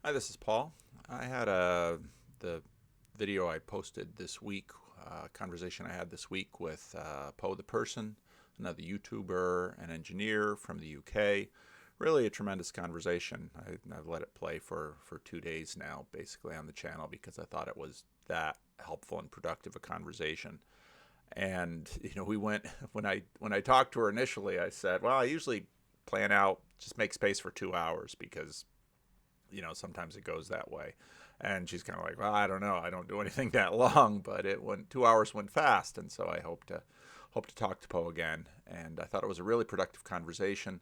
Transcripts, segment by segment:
Hi, this is Paul. I had the video I posted this week, conversation I had this week with Poe the Person, another YouTuber, an engineer from the UK. Really a tremendous conversation. I've let it play for 2 days now, basically on the channel, because I thought it was that helpful and productive a conversation. And we went when I talked to her initially, I said, well, I usually plan out just make space for 2 hours because sometimes it goes that way. And she's kind of like, well, I don't know. I don't do anything that long, but it went 2 hours went fast. And so I hope to talk to Poe again. And I thought it was a really productive conversation.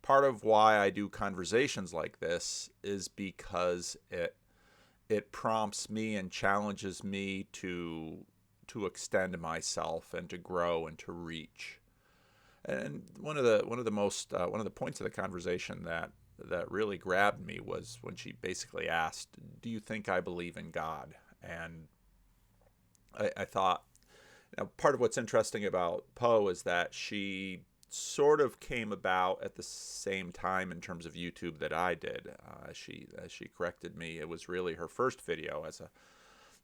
Part of why I do conversations like this is because it prompts me and challenges me to extend myself and to grow and to reach. And one of the points of the conversation that really grabbed me was when she basically asked, "Do you think I believe in God?" And I thought, part of what's interesting about Poe is that she sort of came about at the same time in terms of YouTube that I did. She corrected me. It was really her first video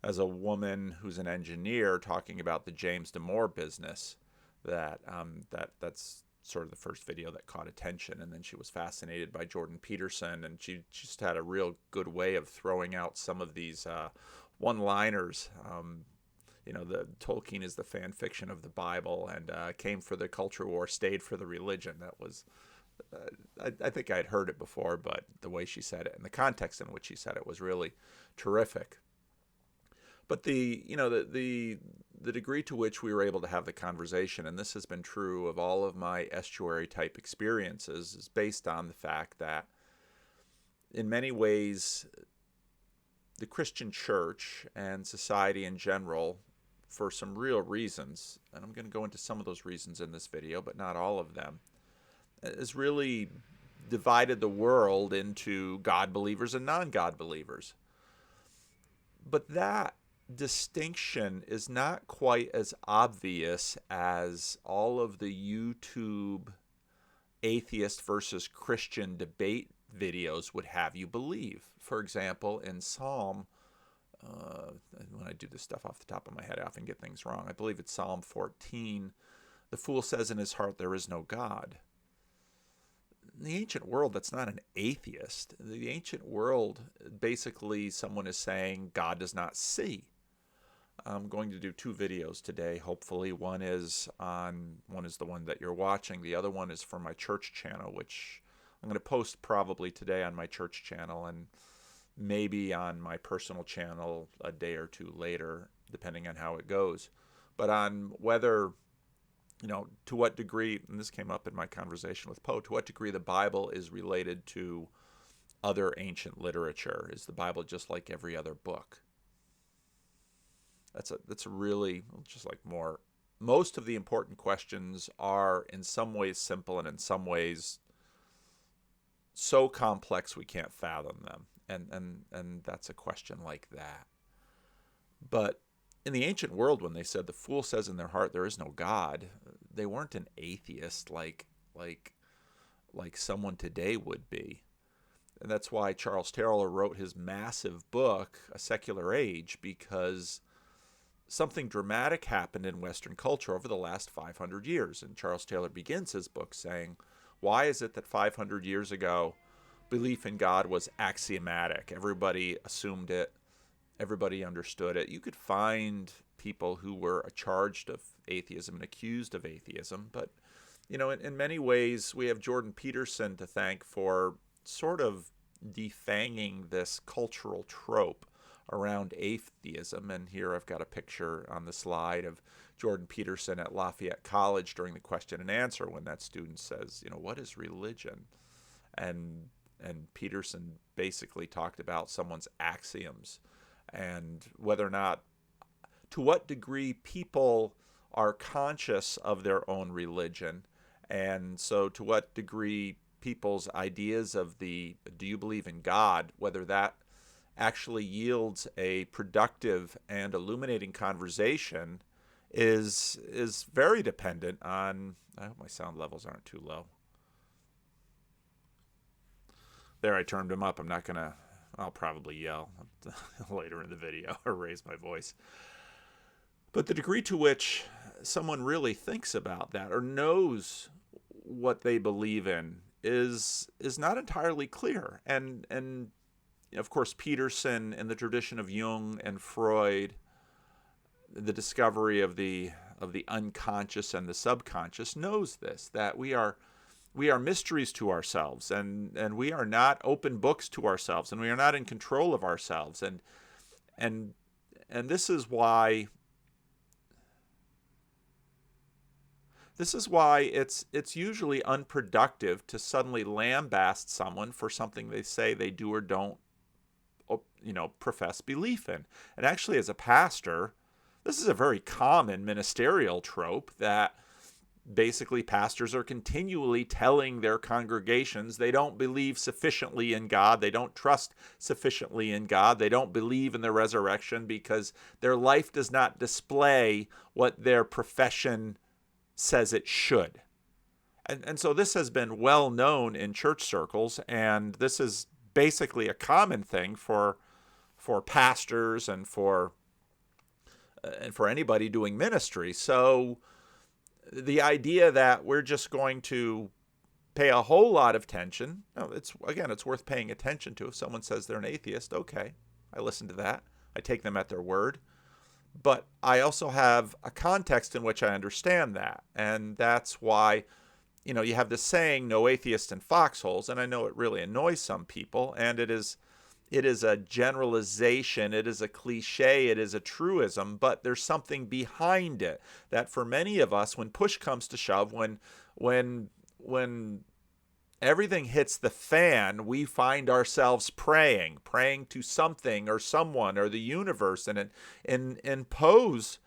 as a woman who's an engineer talking about the James Damore business. That's sort of the first video that caught attention. And then she was fascinated by Jordan Peterson, and she just had a real good way of throwing out some of these one-liners. The Tolkien is the fan fiction of the Bible, and came for the culture war, stayed for the religion. That was, I think I'd heard it before, but the way she said it and the context in which she said it was really terrific. But the degree to which we were able to have the conversation, and this has been true of all of my estuary type experiences, is based on the fact that in many ways the Christian church and society in general, for some real reasons, and I'm going to go into some of those reasons in this video, but not all of them, has really divided the world into God believers and non-God believers. But that distinction is not quite as obvious as all of the YouTube atheist versus Christian debate videos would have you believe. For example, in Psalm, when I do this stuff off the top of my head, I often get things wrong. I believe it's Psalm 14. The fool says in his heart, there is no God. In the ancient world, that's not an atheist. In the ancient world, basically someone is saying God does not see. I'm going to do two videos today, hopefully. One is the one that you're watching. The other one is for my church channel, which I'm going to post probably today on my church channel and maybe on my personal channel a day or two later, depending on how it goes. But on whether, to what degree, and this came up in my conversation with Poe, to what degree the Bible is related to other ancient literature. Is the Bible just like every other book? That's a really just like more. Most of the important questions are in some ways simple and in some ways so complex we can't fathom them. And that's a question like that. But in the ancient world, when they said the fool says in their heart there is no God, they weren't an atheist like someone today would be. And that's why Charles Taylor wrote his massive book, A Secular Age, because something dramatic happened in Western culture over the last 500 years. And Charles Taylor begins his book saying, why is it that 500 years ago belief in God was axiomatic? Everybody assumed it. Everybody understood it. You could find people who were charged of atheism and accused of atheism. But, in many ways, we have Jordan Peterson to thank for sort of defanging this cultural trope around atheism. And here I've got a picture on the slide of Jordan Peterson at Lafayette College during the question and answer when that student says, what is religion? And Peterson basically talked about someone's axioms and whether or not, to what degree people are conscious of their own religion. And so to what degree people's ideas of do you believe in God, whether that actually yields a productive and illuminating conversation is very dependent on, I hope my sound levels aren't too low. There, I turned them up. I'm not going to I'll probably yell later in the video or raise my voice. But the degree to which someone really thinks about that or knows what they believe in is not entirely clear. And of course, Peterson, in the tradition of Jung and Freud, the discovery of the unconscious and the subconscious, knows this, that we are mysteries to ourselves, and we are not open books to ourselves, and we are not in control of ourselves, and this is why it's usually unproductive to suddenly lambaste someone for something they say they do or don't, profess belief in. And actually, as a pastor, this is a very common ministerial trope that basically pastors are continually telling their congregations they don't believe sufficiently in God, they don't trust sufficiently in God, they don't believe in the resurrection because their life does not display what their profession says it should. And so this has been well known in church circles, and this is basically a common thing for pastors and for anybody doing ministry. So the idea that we're just going to pay a whole lot of attention, it's worth paying attention to. If someone says they're an atheist, okay, I listen to that. I take them at their word. But I also have a context in which I understand that. And that's why, you have this saying, no atheists in foxholes. And I know it really annoys some people. And it is a generalization. It is a cliche. It is a truism. But there's something behind it that for many of us, when push comes to shove, when everything hits the fan, we find ourselves praying to something or someone or the universe. And in Poe's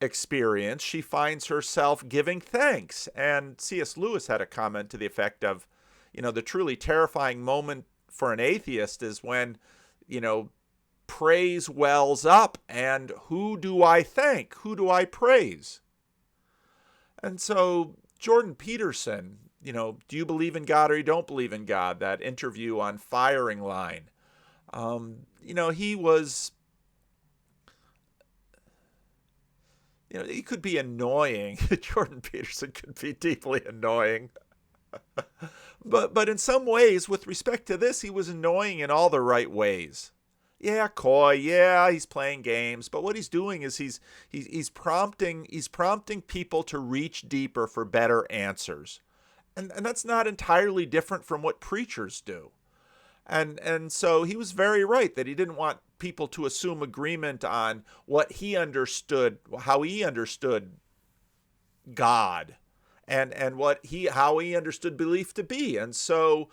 experience, she finds herself giving thanks. And C.S. Lewis had a comment to the effect of, the truly terrifying moment for an atheist is when, praise wells up. And who do I thank? Who do I praise? And so Jordan Peterson, do you believe in God or you don't believe in God? That interview on Firing Line. He was, he could be annoying. Jordan Peterson could be deeply annoying. But in some ways, with respect to this, he was annoying in all the right ways. Yeah, coy. Yeah, he's playing games. But what he's doing is he's prompting people to reach deeper for better answers. And that's not entirely different from what preachers do. And so he was very right that he didn't want people to assume agreement on what he understood, how he understood God, and how he understood belief to be. And so,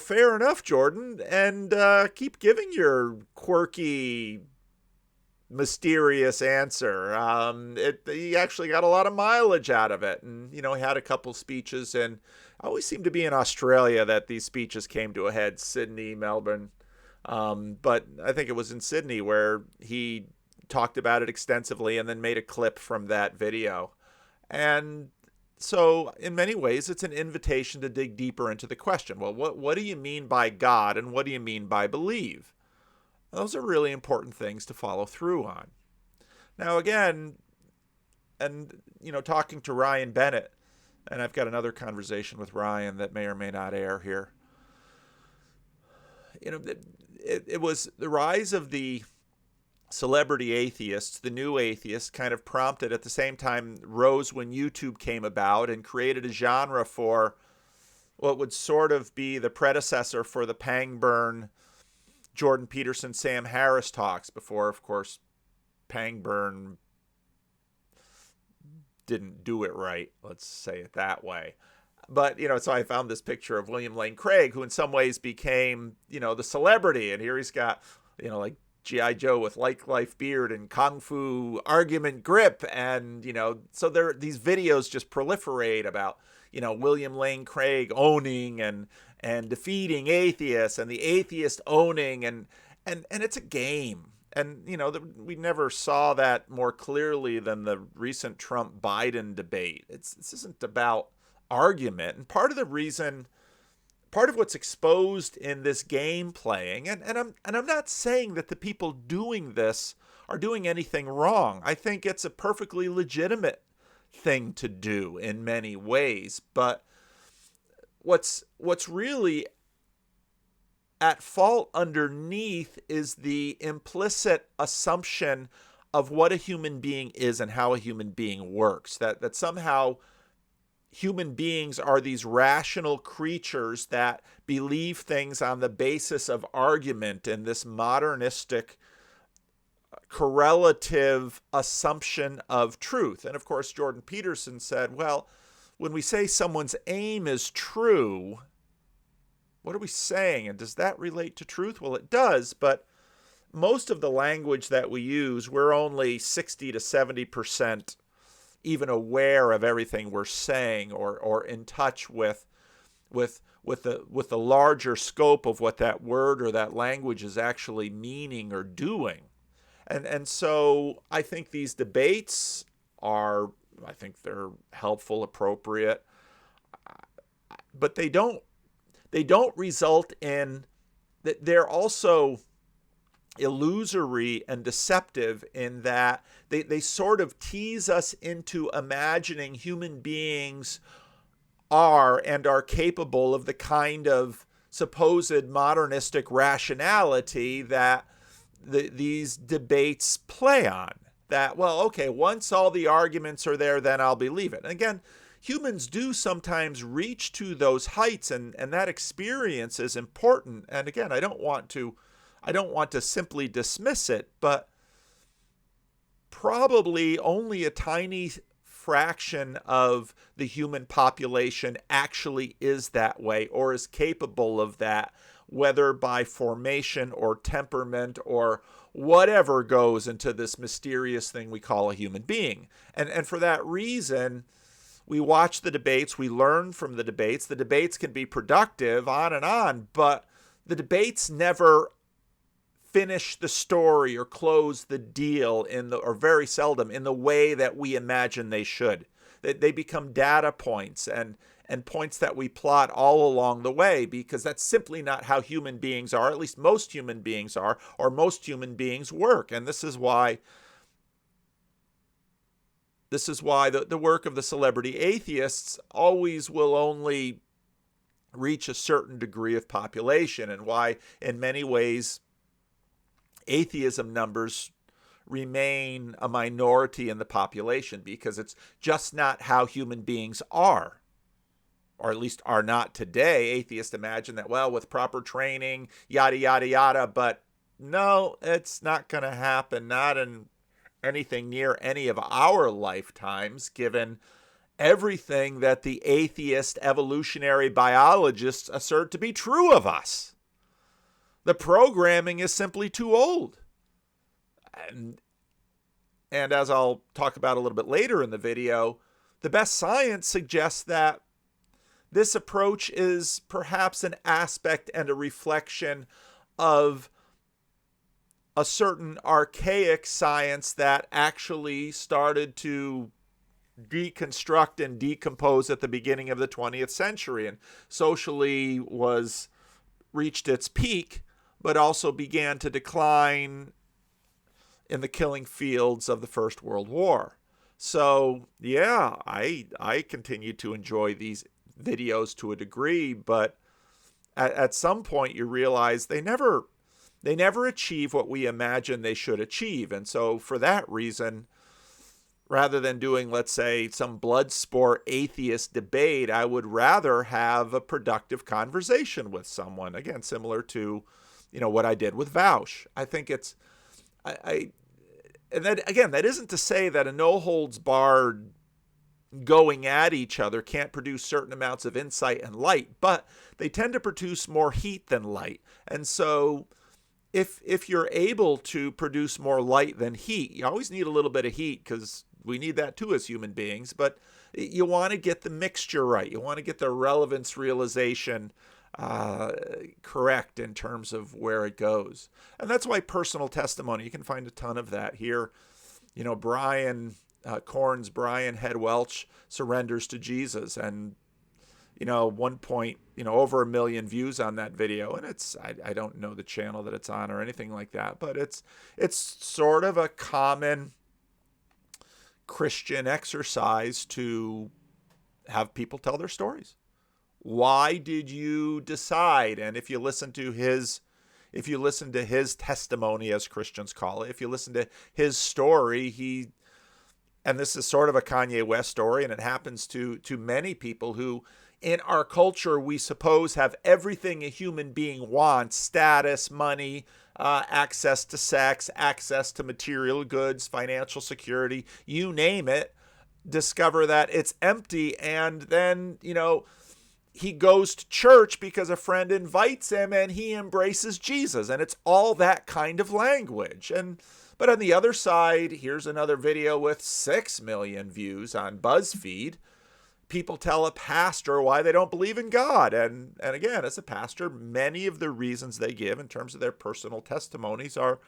fair enough, Jordan, and keep giving your quirky, mysterious answer. He actually got a lot of mileage out of it, and he had a couple speeches, and it always seemed to be in Australia that these speeches came to a head. Sydney, Melbourne, but I think it was in Sydney where he talked about it extensively and then made a clip from that video. And so in many ways, it's an invitation to dig deeper into the question. Well, what do you mean by God, and what do you mean by believe? Those are really important things to follow through on. Now, again, and, talking to Ryan Bennett, and I've got another conversation with Ryan that may or may not air here. It was the rise of the celebrity atheists, the new atheists, kind of prompted at the same time rose when YouTube came about and created a genre for what would sort of be the predecessor for the Pangburn, Jordan Peterson, Sam Harris talks before, of course, Pangburn didn't do it right. Let's say it that way. But, so I found this picture of William Lane Craig, who in some ways became, the celebrity. And here he's got, like G.I. Joe with life beard and Kung Fu argument grip. And, so these videos just proliferate about, William Lane Craig owning and defeating atheists, and the atheist owning, and it's a game. And, we never saw that more clearly than the recent Trump-Biden debate. This isn't about argument. And part of the reason part of what's exposed in this game playing, and I'm not saying that the people doing this are doing anything wrong. I think it's a perfectly legitimate thing to do in many ways, but what's really at fault underneath is the implicit assumption of what a human being is and how a human being works. That somehow human beings are these rational creatures that believe things on the basis of argument and this modernistic correlative assumption of truth. And of course, Jordan Peterson said, well, when we say someone's aim is true, what are we saying? And does that relate to truth? Well, it does, but most of the language that we use, we're only 60 to 70% even aware of everything we're saying, or in touch with the larger scope of what that word or that language is actually meaning or doing. And so I think these debates are, I think they're helpful, appropriate, but they don't result in that. They're also illusory and deceptive in that they sort of tease us into imagining human beings are capable of the kind of supposed modernistic rationality that these debates play on. That, well, okay, once all the arguments are there, then I'll believe it. And again, humans do sometimes reach to those heights, and that experience is important. And again, I don't want to simply dismiss it, but probably only a tiny fraction of the human population actually is that way or is capable of that, whether by formation or temperament or whatever goes into this mysterious thing we call a human being. And for that reason, we watch the debates, we learn from the debates. The debates can be productive, on, but the debates never finish the story or close the deal or very seldom in the way that we imagine they should. They become data points and points that we plot all along the way, because that's simply not how human beings are, at least most human beings are, or most human beings work. And this is why the work of the celebrity atheists always will only reach a certain degree of population, and why in many ways atheism numbers remain a minority in the population, because it's just not how human beings are, or at least are not today. Atheists imagine that, well, with proper training, yada, yada, yada, but no, it's not going to happen, not in anything near any of our lifetimes, given everything that the atheist evolutionary biologists assert to be true of us. The programming is simply too old. And as I'll talk about a little bit later in the video, the best science suggests that this approach is perhaps an aspect and a reflection of a certain archaic science that actually started to deconstruct and decompose at the beginning of the 20th century, and socially reached its peak, but also began to decline in the killing fields of the First World War. So yeah, I continue to enjoy these videos to a degree, but at some point you realize they never achieve what we imagine they should achieve. And so for that reason, rather than doing, let's say, some blood sport atheist debate, I would rather have a productive conversation with someone. Again, similar to, what I did with Vaush. I think it's, and that, again, that isn't to say that a no-holds-barred going at each other can't produce certain amounts of insight and light, but they tend to produce more heat than light. And so if you're able to produce more light than heat, you always need a little bit of heat, because we need that too as human beings, but you want to get the mixture right. You want to get the relevance realization correct in terms of where it goes. And that's why personal testimony, you can find a ton of that here. Brian Head Welch surrenders to Jesus, and one point, over 1 million views on that video. And I don't know the channel that it's on or anything like that, but it's sort of a common Christian exercise to have people tell their stories. Why did you decide? And if you listen to his testimony, as Christians call it, if you listen to his story, and this is sort of a Kanye West story, and it happens to many people who, in our culture, we suppose have everything a human being wants: status, money, access to sex, access to material goods, financial security, you name it. Discover that it's empty, and then, he goes to church because a friend invites him, and he embraces Jesus, and it's all that kind of language. But on the other side, here's another video with 6 million views on BuzzFeed. People tell a pastor why they don't believe in God. And again, as a pastor, many of the reasons they give in terms of their personal testimonies are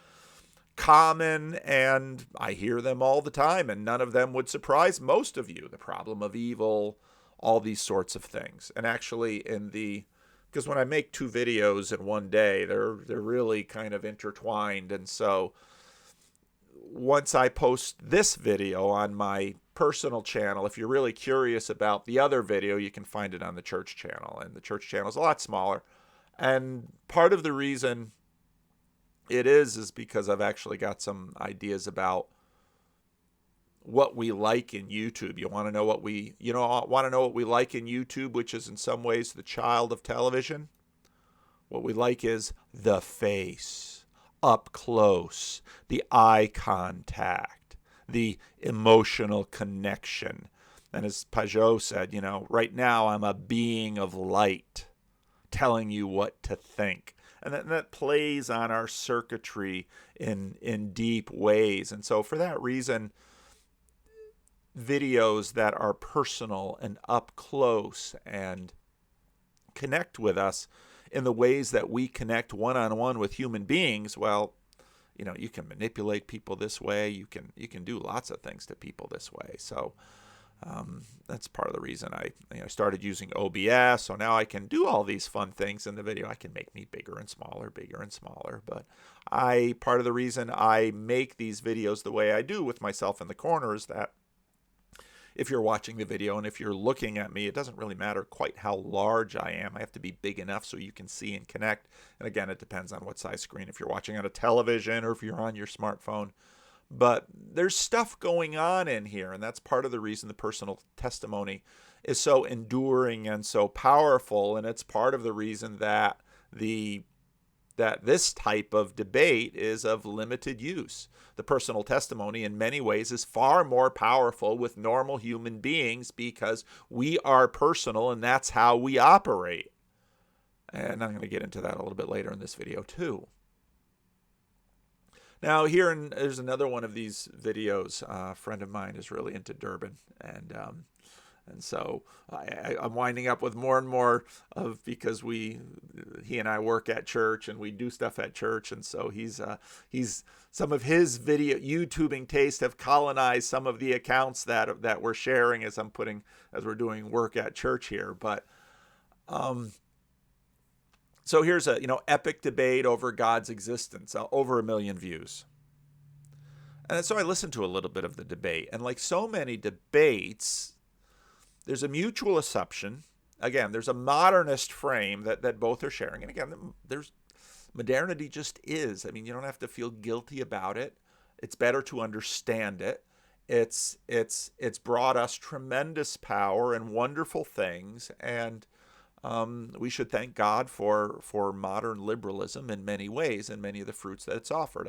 common, and I hear them all the time, and none of them would surprise most of you. The problem of evil, all these sorts of things. And actually, because when I make 2 videos in one day, they're really kind of intertwined. And so once I post this video on my personal channel, if you're really curious about the other video, you can find it on the church channel. And the church channel is a lot smaller. And part of the reason it is because I've actually got some ideas about what we like in YouTube. You want to know what we like in YouTube, which is in some ways the child of television? What we like is the face, up close, the eye contact, the emotional connection. And as Pajot said, right now I'm a being of light telling you what to think. And that plays on our circuitry in deep ways. And so for that reason, videos that are personal and up close and connect with us in the ways that we connect one-on-one with human beings, well, you can manipulate people this way. You can do lots of things to people this way. So that's part of the reason I started using OBS. So now I can do all these fun things in the video. I can make me bigger and smaller. But part of the reason I make these videos the way I do with myself in the corner is that if you're watching the video and if you're looking at me, it doesn't really matter quite how large I am. I have to be big enough so you can see and connect. And again, it depends on what size screen, if you're watching on a television or if you're on your smartphone. But there's stuff going on in here, and that's part of the reason the personal testimony is so enduring and so powerful. And it's part of the reason that this type of debate is of limited use. The personal testimony in many ways is far more powerful with normal human beings because we are personal and that's how we operate. And I'm going to get into that a little bit later in this video too. Now there's another one of these videos. A friend of mine is really into Durban, and so I'm winding up with more and more because he and I work at church and we do stuff at church, and so he's some of his video YouTubing tastes have colonized some of the accounts that we're sharing as we're doing work at church here. But so here's a epic debate over God's existence, over 1 million views. And so I listened to a little bit of the debate, and like so many debates, there's a mutual assumption. Again, there's a modernist frame that both are sharing. And again, modernity just is. I mean, you don't have to feel guilty about it. It's better to understand it. It's brought us tremendous power and wonderful things, and we should thank God for modern liberalism in many ways and many of the fruits that it's offered.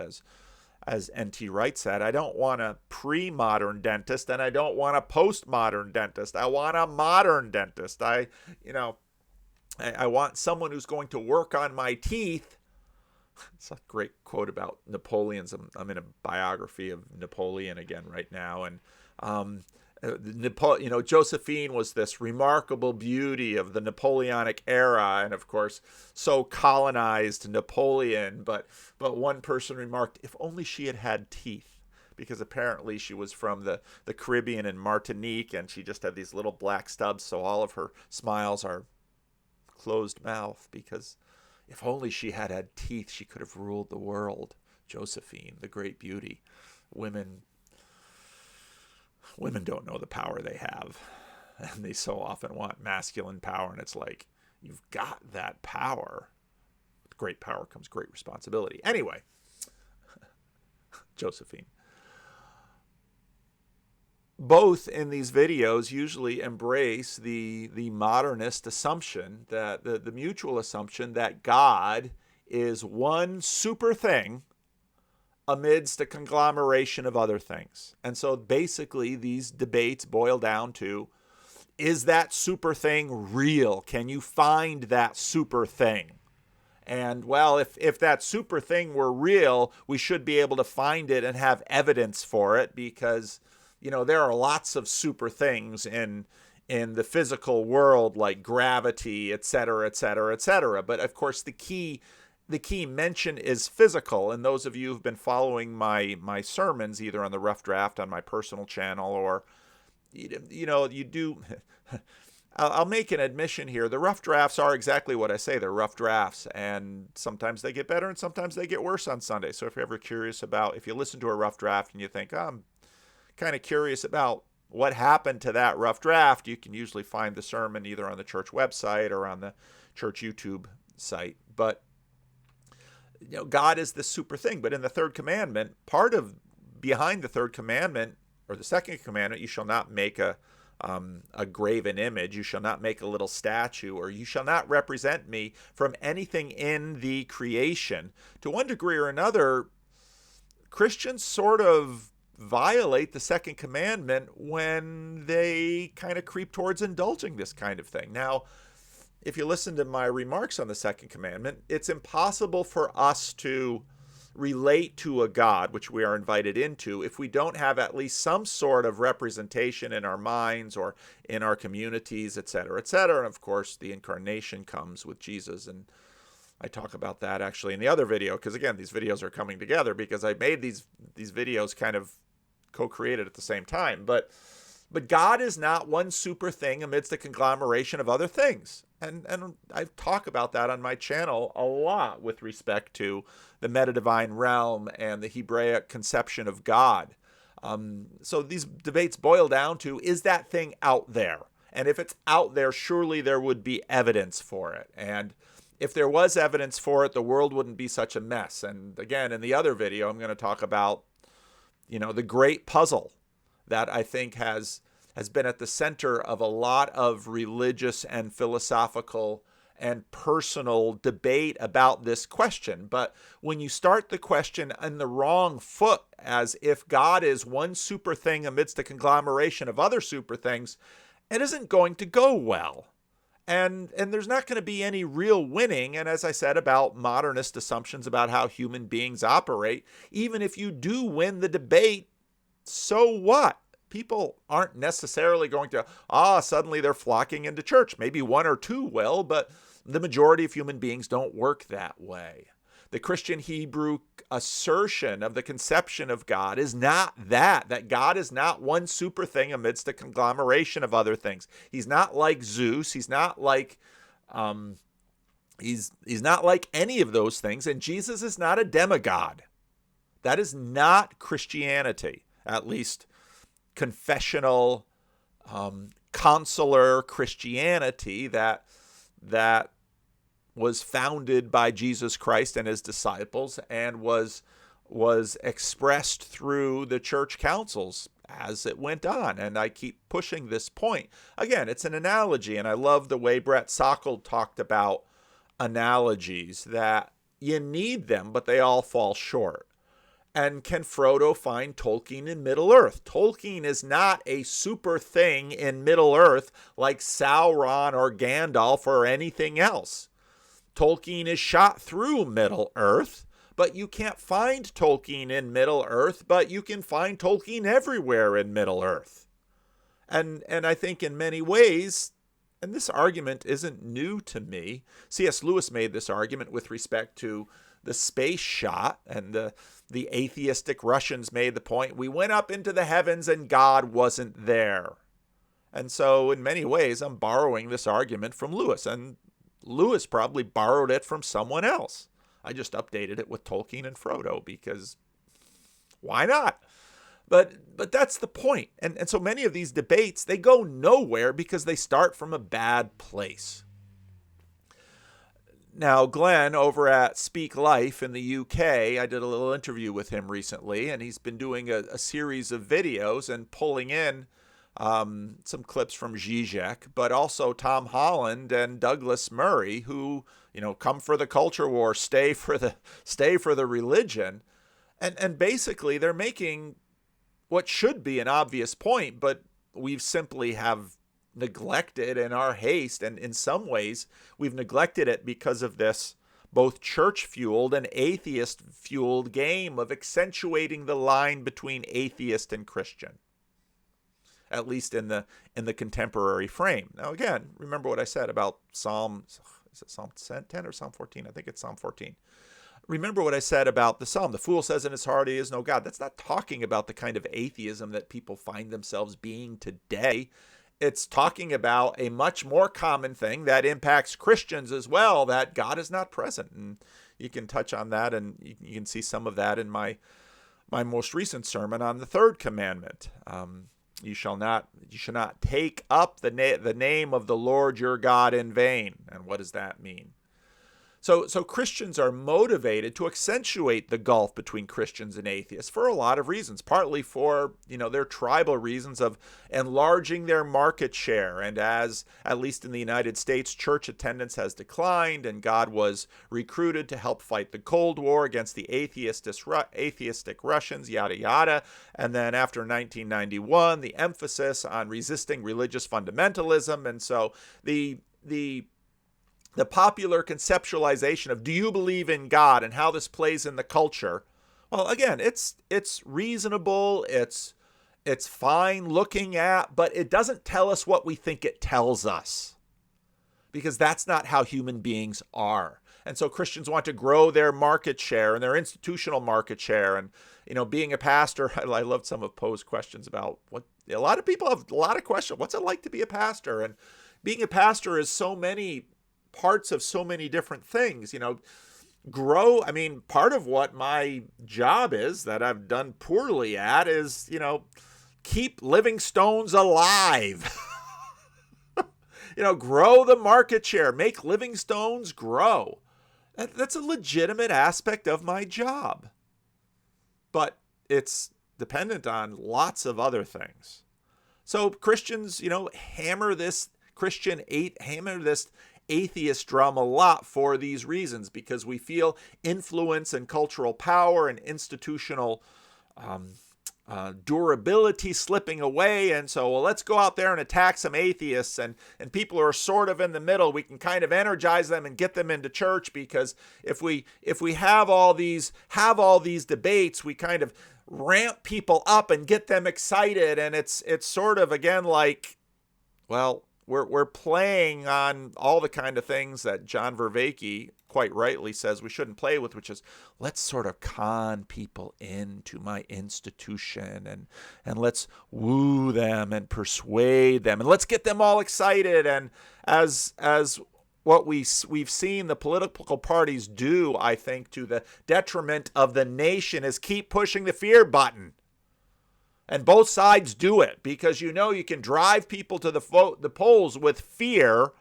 As N.T. Wright said, I don't want a pre-modern dentist and I don't want a post-modern dentist. I want a modern dentist. I want someone who's going to work on my teeth. It's a great quote about Napoleon's. I'm in a biography of Napoleon again right now, and Josephine was this remarkable beauty of the Napoleonic era, and of course, so colonized Napoleon. But one person remarked, if only she had had teeth, because apparently she was from the Caribbean and Martinique, and she just had these little black stubs, so all of her smiles are closed mouth, because if only she had had teeth, she could have ruled the world. Josephine, the great beauty. Women don't know the power they have, and they so often want masculine power, and it's like, you've got that power. With great power comes great responsibility. Anyway, Josephine. Both in these videos usually embrace the modernist assumption, that the mutual assumption that God is one super thing amidst a conglomeration of other things. And so basically these debates boil down to, is that super thing real? Can you find that super thing? And well, if that super thing were real, we should be able to find it and have evidence for it, because, you know, there are lots of super things in the physical world, like gravity, et cetera, et cetera, et cetera. But of course, the key mention is physical. And those of you who've been following my sermons, either on the Rough Draft on my personal channel, or, you know, you do. I'll make an admission here. The rough drafts are exactly what I say. They're rough drafts, and sometimes they get better and sometimes they get worse on Sunday. So if you're ever curious about, if you listen to a rough draft and you think, oh, I'm kind of curious about what happened to that rough draft, you can usually find the sermon either on the church website or on the church YouTube site. But, you know, God is this super thing. But in the third commandment, behind the third commandment, or the second commandment, you shall not make a graven image, you shall not make a little statue, or you shall not represent me from anything in the creation. To one degree or another, Christians sort of violate the second commandment when they kind of creep towards indulging this kind of thing. Now, if you listen to my remarks on the second commandment, it's impossible for us to relate to a God, which we are invited into, if we don't have at least some sort of representation in our minds or in our communities, et cetera, et cetera. And of course, the incarnation comes with Jesus. And I talk about that actually in the other video, because again, these videos are coming together because I made these videos kind of co-created at the same time. But God is not one super thing amidst a conglomeration of other things. And I talk about that on my channel a lot with respect to the meta-divine realm and the Hebraic conception of God. So these debates boil down to, is that thing out there? And if it's out there, surely there would be evidence for it. And if there was evidence for it, the world wouldn't be such a mess. And again, in the other video, I'm going to talk about, you know, the great puzzle that I think has been at the center of a lot of religious and philosophical and personal debate about this question. But when you start the question on the wrong foot, as if God is one super thing amidst a conglomeration of other super things, it isn't going to go well. And there's not going to be any real winning. And as I said about modernist assumptions about how human beings operate, even if you do win the debate, so what? People aren't necessarily going to, suddenly they're flocking into church. Maybe one or two will, but the majority of human beings don't work that way. The Christian Hebrew assertion of the conception of God is not that God is not one super thing amidst a conglomeration of other things. He's not like Zeus. He's not like he's not like any of those things. And Jesus is not a demigod. That is not Christianity, at least confessional, consular Christianity that was founded by Jesus Christ and his disciples and was expressed through the church councils as it went on. And I keep pushing this point. Again, it's an analogy, and I love the way Brett Sockold talked about analogies, that you need them, but they all fall short. And can Frodo find Tolkien in Middle-earth? Tolkien is not a super thing in Middle-earth like Sauron or Gandalf or anything else. Tolkien is shot through Middle-earth, but you can't find Tolkien in Middle-earth, but you can find Tolkien everywhere in Middle-earth. And I think in many ways, and this argument isn't new to me, C.S. Lewis made this argument with respect to the space shot, and the atheistic Russians made the point, we went up into the heavens and God wasn't there. And so in many ways, I'm borrowing this argument from Lewis, and Lewis probably borrowed it from someone else. I just updated it with Tolkien and Frodo because why not? But that's the point. And so many of these debates, they go nowhere because they start from a bad place. Now, Glenn over at Speak Life in the UK, I did a little interview with him recently, and he's been doing a series of videos and pulling in some clips from Zizek, but also Tom Holland and Douglas Murray, who, come for the culture war, stay for the religion. And basically they're making what should be an obvious point, but we've simply have neglected in our haste, and in some ways we've neglected it because of this both church-fueled and atheist-fueled game of accentuating the line between atheist and Christian, at least in the contemporary frame. Now again, remember what I said about Psalm 10 or Psalm 14? I think it's Psalm 14. Remember what I said about the Psalm. The fool says in his heart he is no God. That's not talking about the kind of atheism that people find themselves being today. It's talking about a much more common thing that impacts Christians as well, that God is not present. And you can touch on that, and you can see some of that in my most recent sermon on the third commandment. You shall not take up the name of the Lord your God in vain. And what does that mean? So Christians are motivated to accentuate the gulf between Christians and atheists for a lot of reasons, partly for, their tribal reasons of enlarging their market share. And as, at least in the United States, church attendance has declined and God was recruited to help fight the Cold War against the atheistic Russians, yada, yada. And then after 1991, the emphasis on resisting religious fundamentalism. And so the popular conceptualization of, do you believe in God, and how this plays in the culture? Well, again, it's reasonable, it's fine looking at, but it doesn't tell us what we think it tells us, because that's not how human beings are. And so Christians want to grow their market share and their institutional market share. And, being a pastor, I loved some of Poe's questions about what a lot of people have a lot of questions. What's it like to be a pastor? And being a pastor is so many parts of so many different things, grow. I mean, part of what my job is that I've done poorly at is, keep living stones alive, grow the market share, make living stones grow. That's a legitimate aspect of my job, but it's dependent on lots of other things. So Christians, hammer this atheist drum a lot for these reasons, because we feel influence and cultural power and institutional durability slipping away. And so, let's go out there and attack some atheists, and people who are sort of in the middle, we can kind of energize them and get them into church, because if we have all these debates, we kind of ramp people up and get them excited. And it's sort of, again, like, well, we're playing on all the kind of things that John Vervaeke quite rightly says we shouldn't play with, which is, let's sort of con people into my institution, and let's woo them and persuade them, and let's get them all excited. And as what we've seen the political parties do, I think, to the detriment of the nation, is keep pushing the fear button. And both sides do it, because you can drive people to the polls with fear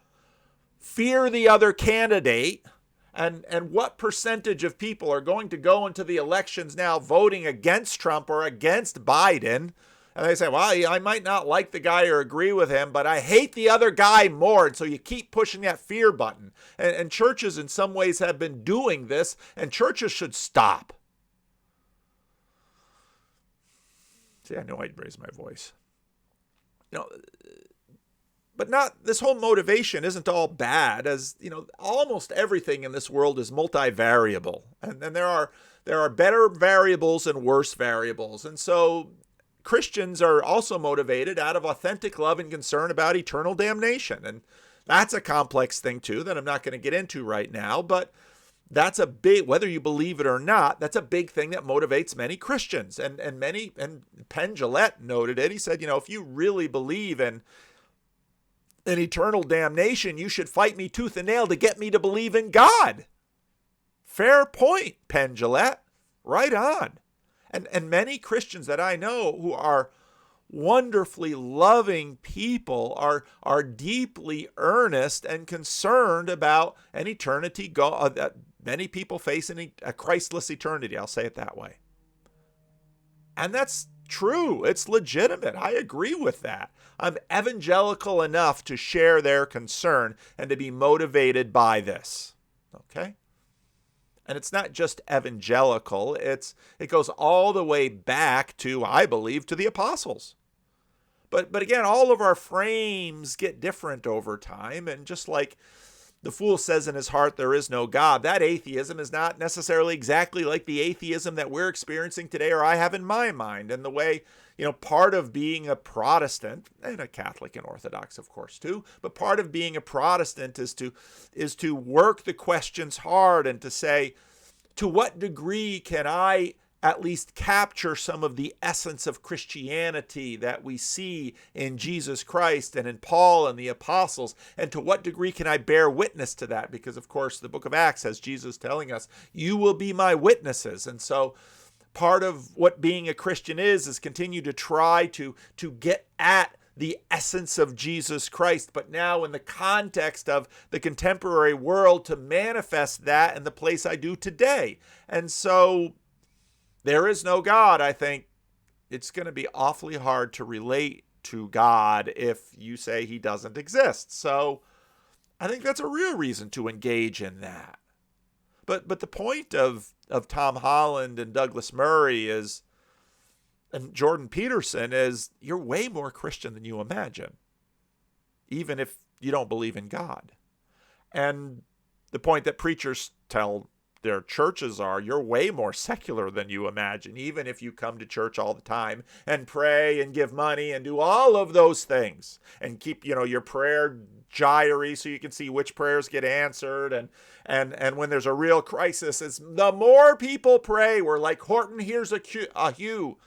the other candidate, and what percentage of people are going to go into the elections now voting against Trump or against Biden, and they say, well, I might not like the guy or agree with him, but I hate the other guy more. And so you keep pushing that fear button. And churches in some ways have been doing this, and churches should stop. See, I know I'd raise my voice. But not, this whole motivation isn't all bad, as, almost everything in this world is multivariable. And there are better variables and worse variables. And so Christians are also motivated out of authentic love and concern about eternal damnation. And that's a complex thing too that I'm not going to get into right now. But That's a big, whether you believe it or not, that's a big thing that motivates many Christians. And Penn Jillette noted it. He said, if you really believe in an eternal damnation, you should fight me tooth and nail to get me to believe in God. Fair point, Penn Jillette. Right on. And many Christians that I know who are wonderfully loving people are deeply earnest and concerned about an eternity that many people face a Christless eternity. I'll say it that way. And that's true. It's legitimate. I agree with that. I'm evangelical enough to share their concern and to be motivated by this. Okay? And it's not just evangelical. It goes all the way back to, I believe, to the apostles. But again, all of our frames get different over time. And just like the fool says in his heart, there is no God, that atheism is not necessarily exactly like the atheism that we're experiencing today or I have in my mind. And the way, part of being a Protestant, and a Catholic and Orthodox, of course, too, but part of being a Protestant is to work the questions hard and to say, to what degree can I at least capture some of the essence of Christianity that we see in Jesus Christ and in Paul and the apostles? And to what degree can I bear witness to that? Because, of course, the book of Acts has Jesus telling us, you will be my witnesses. And so part of what being a Christian is continue to try to get at the essence of Jesus Christ, but now in the context of the contemporary world to manifest that in the place I do today. And so there is no God. I think it's going to be awfully hard to relate to God if you say he doesn't exist. So I think that's a real reason to engage in that. But the point of Tom Holland and Douglas Murray and Jordan Peterson is you're way more Christian than you imagine, even if you don't believe in God. And the point that preachers tell their churches are, you're way more secular than you imagine, even if you come to church all the time and pray and give money and do all of those things and keep, your prayer diary so you can see which prayers get answered. And when there's a real crisis, it's the more people pray, we're like, Horton hears a who.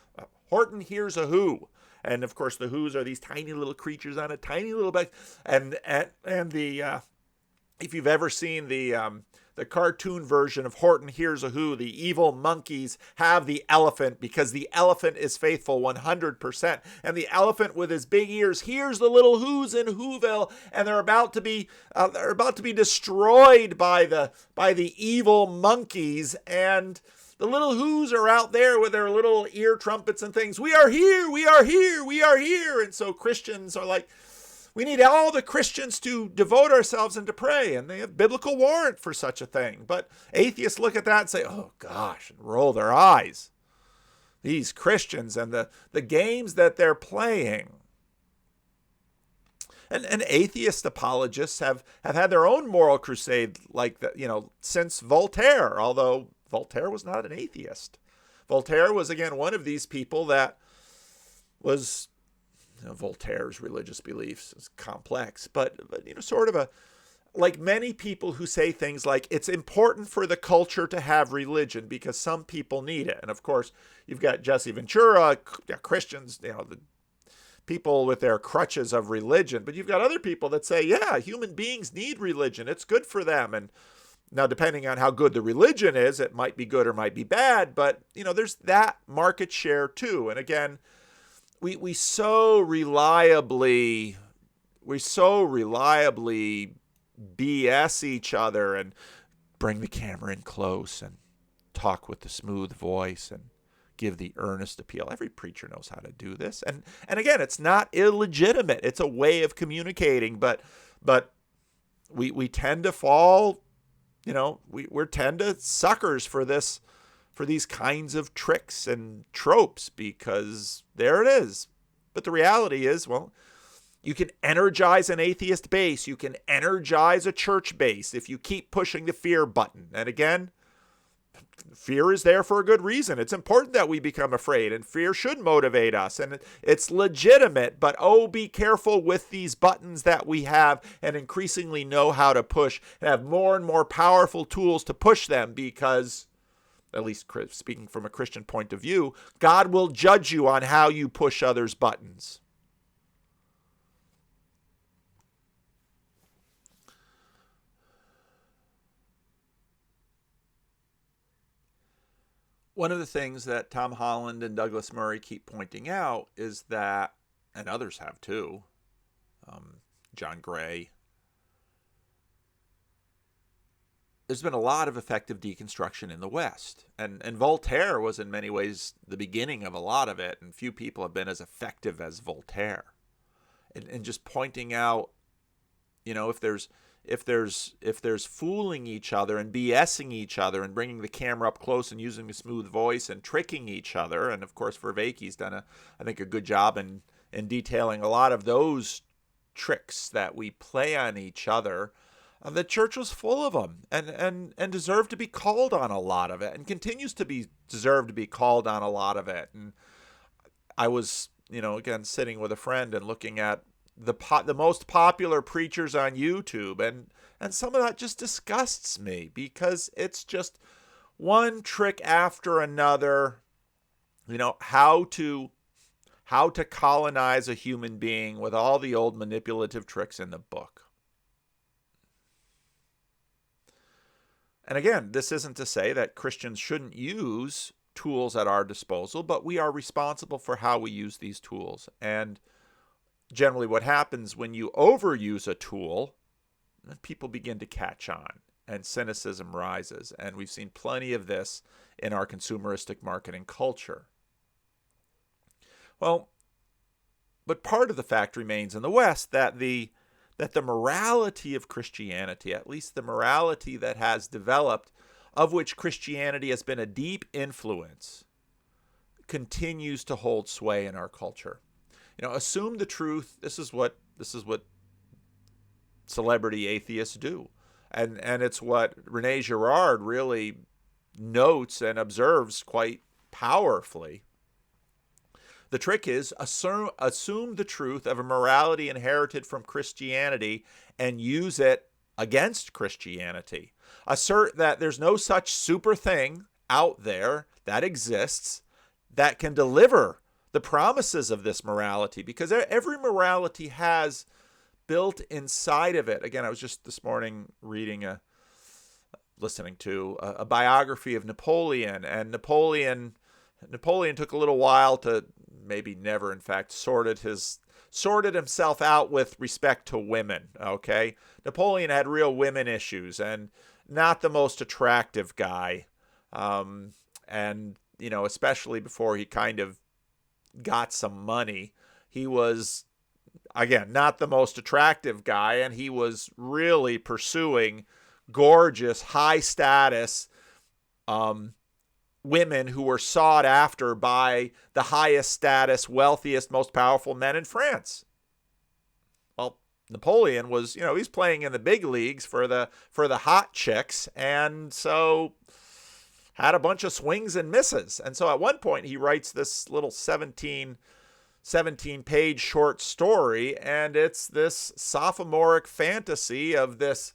Horton hears a who. And of course, the who's are these tiny little creatures on a tiny little bag. And the if you've ever seen the cartoon version of Horton Hears a Who, the evil monkeys have the elephant because the elephant is faithful 100%. And the elephant with his big ears hears the little who's in Whoville, and they're about to be destroyed by the evil monkeys. And the little who's are out there with their little ear trumpets and things. We are here, we are here, we are here. And so Christians are like, we need all the Christians to devote ourselves and to pray, and they have biblical warrant for such a thing. But atheists look at that and say, oh gosh, and roll their eyes. These Christians and the games that they're playing. And atheist apologists have had their own moral crusade like that, since Voltaire, although Voltaire was not an atheist. Voltaire was, again, one of these people that was... Voltaire's religious beliefs is complex, but sort of like many people who say things like, it's important for the culture to have religion because some people need it. And of course, you've got Jesse Ventura, Christians, the people with their crutches of religion, but you've got other people that say, yeah, human beings need religion. It's good for them. And now, depending on how good the religion is, it might be good or might be bad, but there's that market share too. And again, we so reliably BS each other and bring the camera in close and talk with the smooth voice and give the earnest appeal. Every preacher knows how to do this. And again, it's not illegitimate. It's a way of communicating, but we tend to fall, we're tend to suckers for this, for these kinds of tricks and tropes, because there it is. But the reality is, well, you can energize an atheist base. You can energize a church base if you keep pushing the fear button. And again, fear is there for a good reason. It's important that we become afraid, and fear should motivate us, and it's legitimate. But be careful with these buttons that we have, and increasingly know how to push and have more and more powerful tools to push them, because, at least speaking from a Christian point of view, God will judge you on how you push others' buttons. One of the things that Tom Holland and Douglas Murray keep pointing out is that, and others have too, John Gray, there's been a lot of effective deconstruction in the West. And Voltaire was in many ways the beginning of a lot of it, and few people have been as effective as Voltaire. And just pointing out, if there's fooling each other and BSing each other and bringing the camera up close and using a smooth voice and tricking each other, and of course Vervaeke's done I think a good job in detailing a lot of those tricks that we play on each other. The church was full of them, and deserved to be called on a lot of it, and continues to be deserved to be called on a lot of it. And I was, again, sitting with a friend and looking at the most popular preachers on YouTube, and some of that just disgusts me, because it's just one trick after another. How to colonize a human being with all the old manipulative tricks in the book. And again, this isn't to say that Christians shouldn't use tools at our disposal, but we are responsible for how we use these tools. And generally what happens when you overuse a tool, people begin to catch on, and cynicism rises. And we've seen plenty of this in our consumeristic marketing culture. Well, but part of the fact remains in the West that the morality of Christianity, at least the morality that has developed, of which Christianity has been a deep influence, continues to hold sway in our culture. Assume the truth. This is what celebrity atheists do. And it's what Rene Girard really notes and observes quite powerfully. The trick is assume the truth of a morality inherited from Christianity and use it against Christianity. Assert that there's no such super thing out there that exists that can deliver the promises of this morality, because every morality has built inside of it. Again, I was just this morning listening to a biography of Napoleon, and Napoleon took a little while to, maybe never, in fact, sorted himself out with respect to women. Okay, Napoleon had real women issues, and not the most attractive guy, and especially before he kind of got some money, he was, again, not the most attractive guy, and he was really pursuing gorgeous, high status women who were sought after by the highest status, wealthiest, most powerful men in France. Well, Napoleon was, he's playing in the big leagues for the hot chicks, and so had a bunch of swings and misses. And so at one point he writes this little 17-page short story, and it's this sophomoric fantasy of this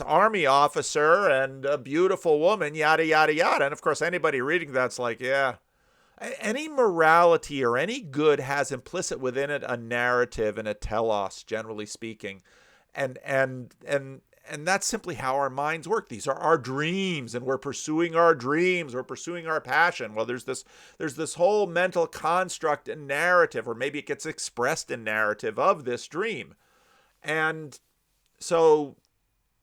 army officer and a beautiful woman, yada, yada, yada. And of course, anybody reading that's like, yeah, any morality or any good has implicit within it a narrative and a telos, generally speaking. And that's simply how our minds work. These are our dreams, and we're pursuing our dreams. We're pursuing our passion. Well, there's this whole mental construct and narrative, or maybe it gets expressed in narrative of this dream. And so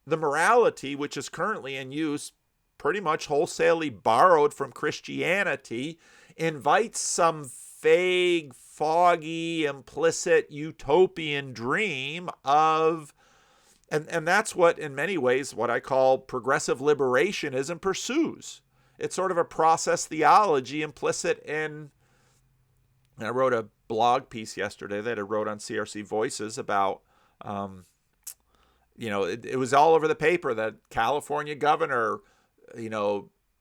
the morality, which is currently in use, pretty much wholesalely borrowed from Christianity, invites some vague, foggy, implicit utopian dream of, and that's what, in many ways, what I call progressive liberationism pursues. It's sort of a process theology implicit in, I wrote a blog piece yesterday that I wrote on CRC Voices about, it was all over the paper that California governor,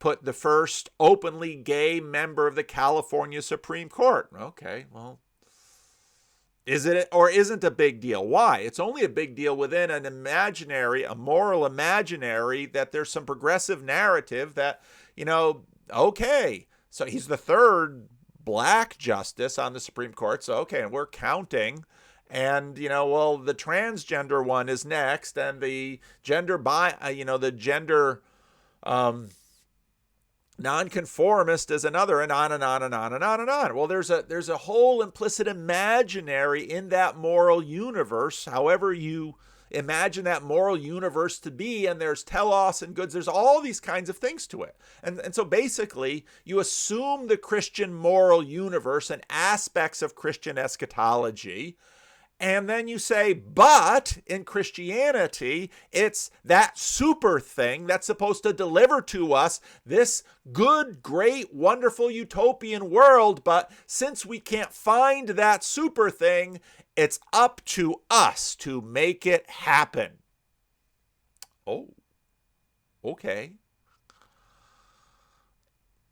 put the first openly gay member of the California Supreme Court. Okay, well, is it or isn't a big deal? Why? It's only a big deal within an imaginary, a moral imaginary, that there's some progressive narrative that, okay, so he's the third black justice on the Supreme Court. So, okay, and we're counting. And, well, the transgender one is next, and the gender nonconformist is another, and on and on and on and on and on. Well, there's a whole implicit imaginary in that moral universe, however you imagine that moral universe to be, and there's telos and goods. There's all these kinds of things to it. And so basically, you assume the Christian moral universe and aspects of Christian eschatology, and then you say, but in Christianity, it's that super thing that's supposed to deliver to us this good, great, wonderful, utopian world. But since we can't find that super thing, it's up to us to make it happen. Oh, okay.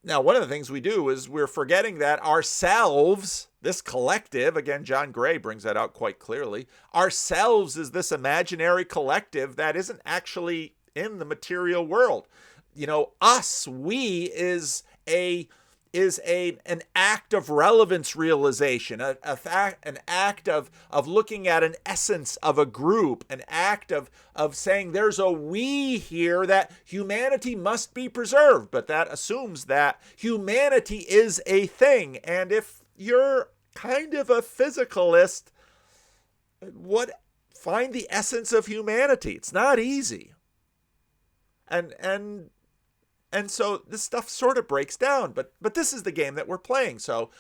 Now, one of the things we do is we're forgetting that ourselves, this collective, again, John Gray brings that out quite clearly, ourselves is this imaginary collective that isn't actually in the material world. Us, we is an act of relevance realization, an act of looking at an essence of a group, an act of saying there's a we here, that humanity must be preserved. But that assumes that humanity is a thing. And if you're kind of a physicalist, find the essence of humanity? It's not easy. And so this stuff sort of breaks down, but this is the game that we're playing. So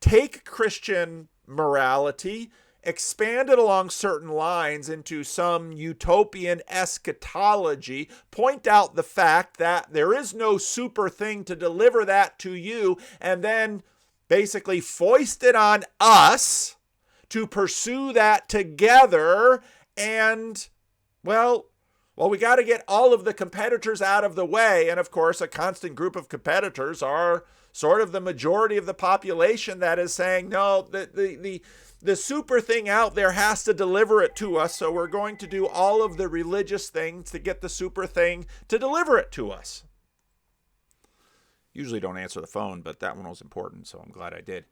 take Christian morality, expand it along certain lines into some utopian eschatology, point out the fact that there is no super thing to deliver that to you, and then basically foist it on us to pursue that together. And, well, we got to get all of the competitors out of the way. And of course, a constant group of competitors are sort of the majority of the population that is saying, no, the super thing out there has to deliver it to us. So we're going to do all of the religious things to get the super thing to deliver it to us. Usually don't answer the phone, but that one was important, so I'm glad I did.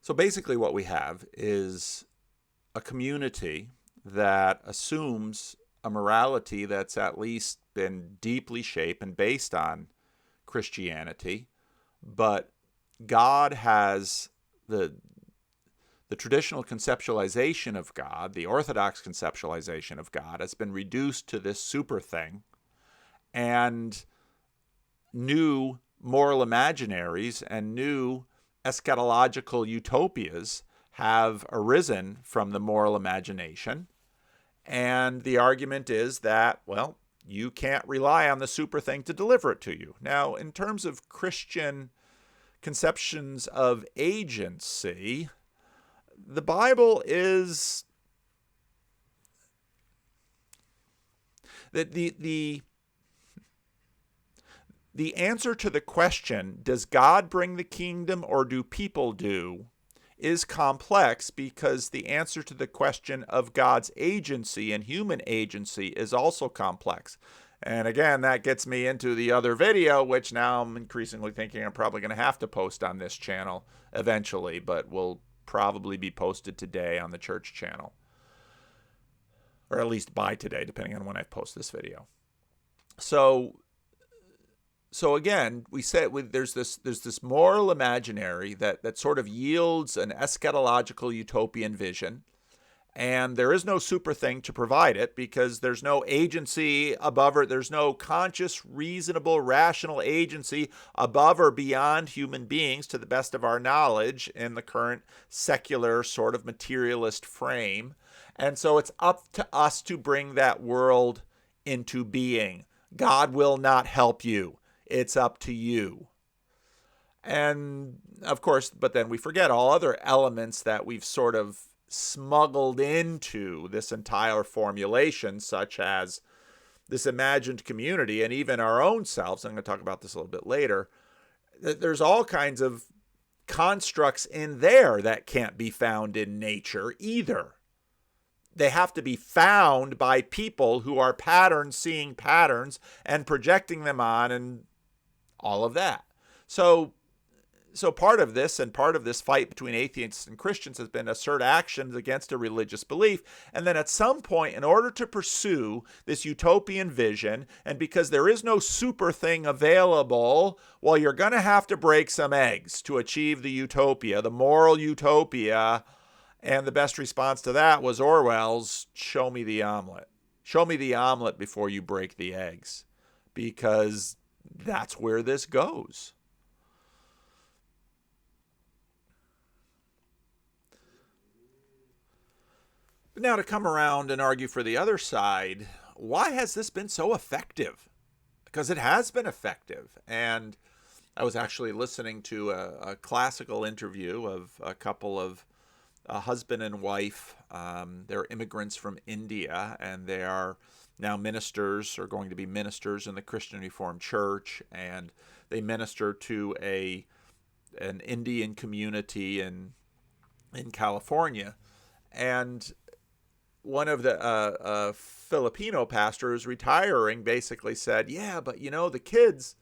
So basically what we have is a community that assumes a morality that's at least been deeply shaped and based on Christianity, but God has the traditional conceptualization of God, the Orthodox conceptualization of God, has been reduced to this super thing, and new moral imaginaries and new eschatological utopias have arisen from the moral imagination. And the argument is that, well, you can't rely on the super thing to deliver it to you. Now, in terms of Christian conceptions of agency, the Bible is that the answer to the question, does God bring the kingdom or do people do, is complex, because the answer to the question of God's agency and human agency is also complex. And again, that gets me into the other video, which now I'm increasingly thinking I'm probably going to have to post on this channel eventually, but will probably be posted today on the church channel. Or at least by today, depending on when I post this video. So again, we said there's this moral imaginary that sort of yields an eschatological utopian vision, and there is no super thing to provide it because there's no agency above it. There's no conscious, reasonable, rational agency above or beyond human beings to the best of our knowledge in the current secular sort of materialist frame. And so it's up to us to bring that world into being. God will not help you. It's up to you. And of course, but then we forget all other elements that we've sort of smuggled into this entire formulation, such as this imagined community, and even our own selves, I'm going to talk about this a little bit later, there's all kinds of constructs in there that can't be found in nature either. They have to be found by people who are seeing patterns and projecting them on and all of that. So part of this fight between atheists and Christians has been assert actions against a religious belief. And then at some point, in order to pursue this utopian vision, and because there is no super thing available, well, you're going to have to break some eggs to achieve the utopia, the moral utopia. And the best response to that was Orwell's, show me the omelet. Show me the omelet before you break the eggs, because that's where this goes. But now to come around and argue for the other side, why has this been so effective? Because it has been effective. And I was actually listening to a classical interview of a couple of a husband and wife. They're immigrants from India, and they are now ministers, or going to be ministers in the Christian Reformed Church, and they minister to an Indian community in California. And one of the Filipino pastors retiring basically said, yeah, but the kids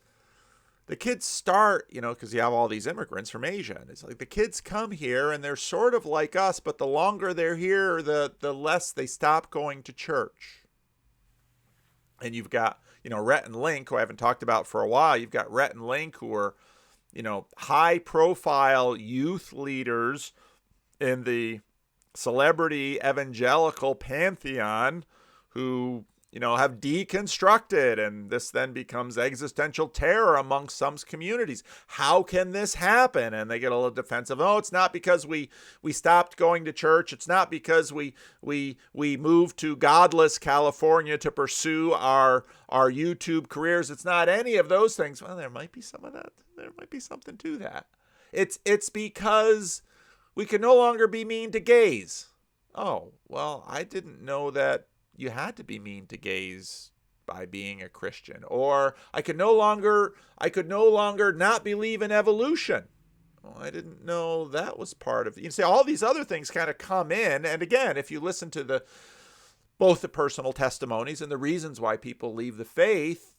start, because you have all these immigrants from Asia, and it's like the kids come here and they're sort of like us, but the longer they're here, the less they stop going to church. And you've got, Rhett and Link, who I haven't talked about for a while. You've got Rhett and Link, who are, high profile youth leaders in the celebrity evangelical pantheon, who have deconstructed, and this then becomes existential terror amongst some communities. How can this happen? And they get a little defensive. Oh, it's not because we stopped going to church. It's not because we moved to godless California to pursue our YouTube careers. It's not any of those things. Well, there might be some of that. There might be something to that. It's because we can no longer be mean to gays. Oh, well, I didn't know that you had to be mean to gays by being a Christian. Or I could no longer not believe in evolution. Well, I didn't know that was part of it. You see, all these other things kind of come in. And again, if you listen to both the personal testimonies and the reasons why people leave the faith,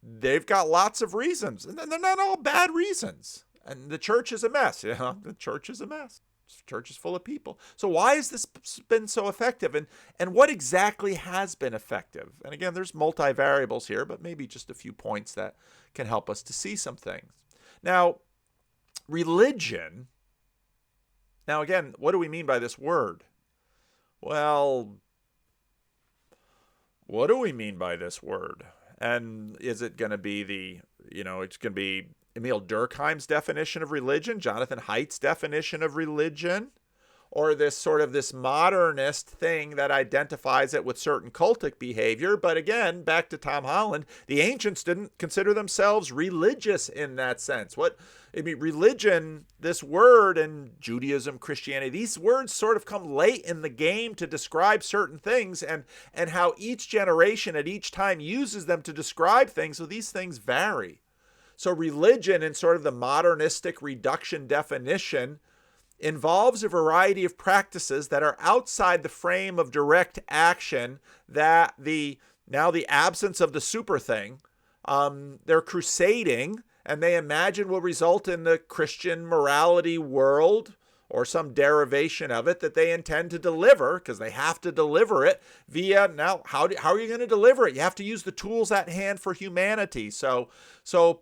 they've got lots of reasons. And they're not all bad reasons. And the church is a mess. The church is a mess. The church is full of people. So why has this been so effective? And what exactly has been effective? And again, there's multi-variables here, but maybe just a few points that can help us to see some things. Now, religion. Now, again, what do we mean by this word? Well, what do we mean by this word? And is it going to be it's going to be Emil Durkheim's definition of religion, Jonathan Haidt's definition of religion, or this modernist thing that identifies it with certain cultic behavior? But again, back to Tom Holland, the ancients didn't consider themselves religious in that sense. Religion, this word, and Judaism, Christianity, these words sort of come late in the game to describe certain things, and how each generation at each time uses them to describe things. So these things vary. So religion, in sort of the modernistic reduction definition, involves a variety of practices that are outside the frame of direct action, that the absence of the super thing, they're crusading, and they imagine will result in the Christian morality world, or some derivation of it that they intend to deliver, because they have to deliver it via, now, how are you going to deliver it? You have to use the tools at hand for humanity. So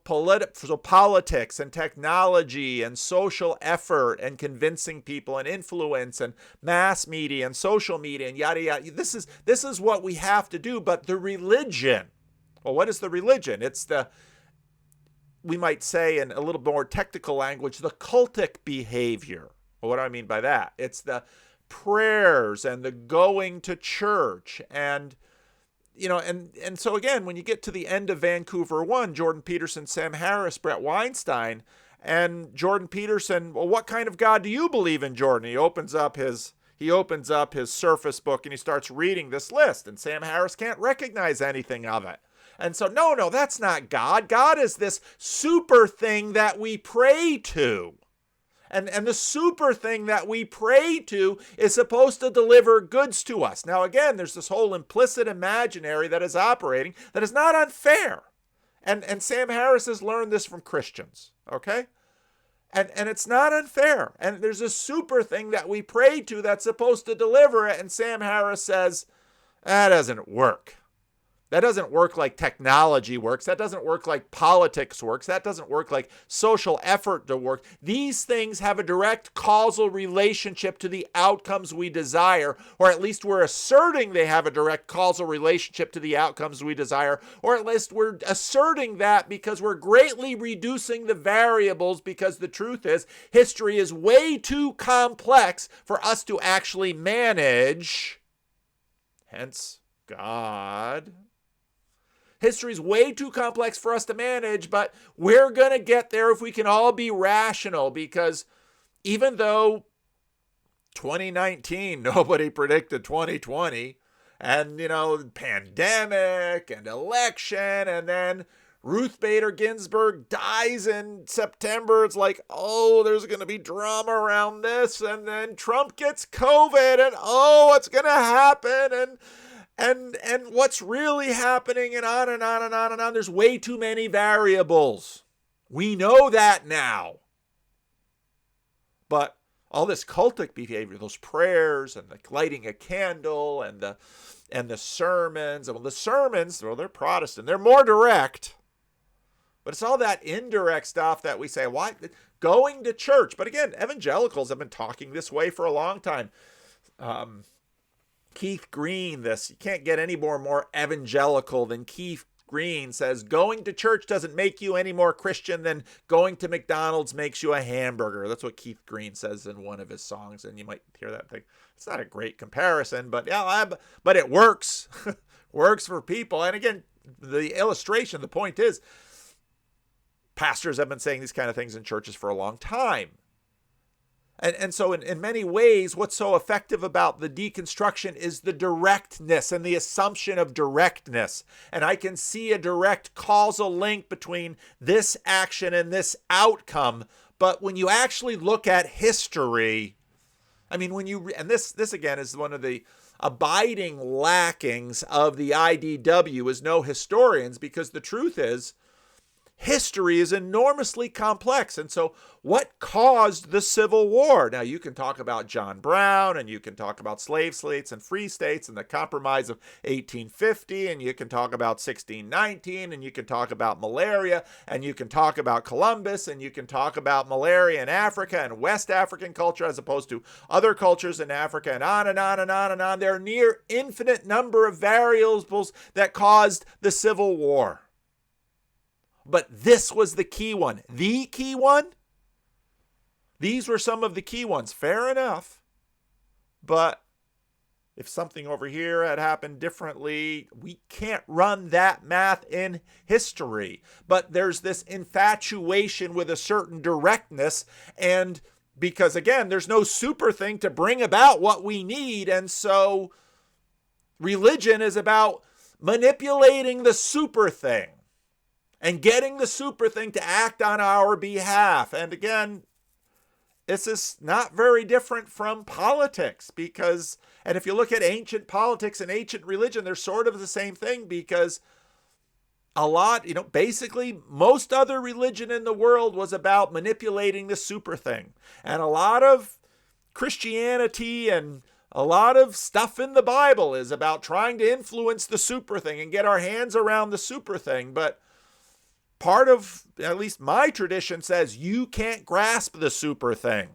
politics and technology and social effort and convincing people and influence and mass media and social media and yada, yada. This is what we have to do. But the religion, well, what is the religion? It's we might say in a little more technical language, the cultic behavior. Well, what do I mean by that? It's the prayers and the going to church, and so again, when you get to the end of Vancouver 1, Jordan Peterson, Sam Harris, Brett Weinstein, and Jordan Peterson, well, what kind of God do you believe in, Jordan? He opens up his he opens up his Surface book and he starts reading this list, and Sam Harris can't recognize anything of it. And so, no, that's not God. God is this super thing that we pray to. And the super thing that we pray to is supposed to deliver goods to us. Now, again, there's this whole implicit imaginary that is operating that is not unfair. And Sam Harris has learned this from Christians, okay? And it's not unfair. And there's a super thing that we pray to that's supposed to deliver it. And Sam Harris says, that doesn't work. That doesn't work like technology works. That doesn't work like politics works. That doesn't work like social effort to work. These things have a direct causal relationship to the outcomes we desire, or at least we're asserting they have a direct causal relationship to the outcomes we desire, or at least we're asserting that because we're greatly reducing the variables, because the truth is history is way too complex for us to actually manage. Hence, God. History is way too complex for us to manage, but we're going to get there if we can all be rational, because even though 2019, nobody predicted 2020, and, pandemic and election, and then Ruth Bader Ginsburg dies in September. It's like, oh, there's going to be drama around this, and then Trump gets COVID, and oh, what's going to happen, and what's really happening, and on and on and on and on. There's way too many variables. We know that now. But all this cultic behavior, those prayers and the lighting a candle and the sermons, well, the sermons, well, they're Protestant. They're more direct. But it's all that indirect stuff that we say, why? Going to church. But again, evangelicals have been talking this way for a long time. Keith Green, you can't get any more evangelical than Keith Green says, going to church doesn't make you any more Christian than going to McDonald's makes you a hamburger. That's what Keith Green says in one of his songs, and you might hear that thing. It's not a great comparison, but but it works. Works for people. And again, the illustration, the point is, pastors have been saying these kind of things in churches for a long time. And so in many ways, what's so effective about the deconstruction is the directness and the assumption of directness. And I can see a direct causal link between this action and this outcome. But when you actually look at history, I mean, and this again is one of the abiding lackings of the IDW is no historians, because the truth is, history is enormously complex. And so what caused the Civil War? Now, you can talk about John Brown, and you can talk about slave states and free states and the Compromise of 1850, and you can talk about 1619, and you can talk about malaria, and you can talk about Columbus, and you can talk about malaria in Africa and West African culture as opposed to other cultures in Africa, and on and on and on and on. There are near infinite number of variables that caused the Civil War. But this was the key one. The key one? These were some of the key ones. Fair enough. But if something over here had happened differently, we can't run that math in history. But there's this infatuation with a certain directness, and because, again, there's no super thing to bring about what we need, and so religion is about manipulating the super thing and getting the super thing to act on our behalf. And again, this is not very different from politics, because, and if you look at ancient politics and ancient religion, they're sort of the same thing, because a lot, basically most other religion in the world was about manipulating the super thing. And a lot of Christianity and a lot of stuff in the Bible is about trying to influence the super thing and get our hands around the super thing. But part of, at least my tradition, says you can't grasp the super thing.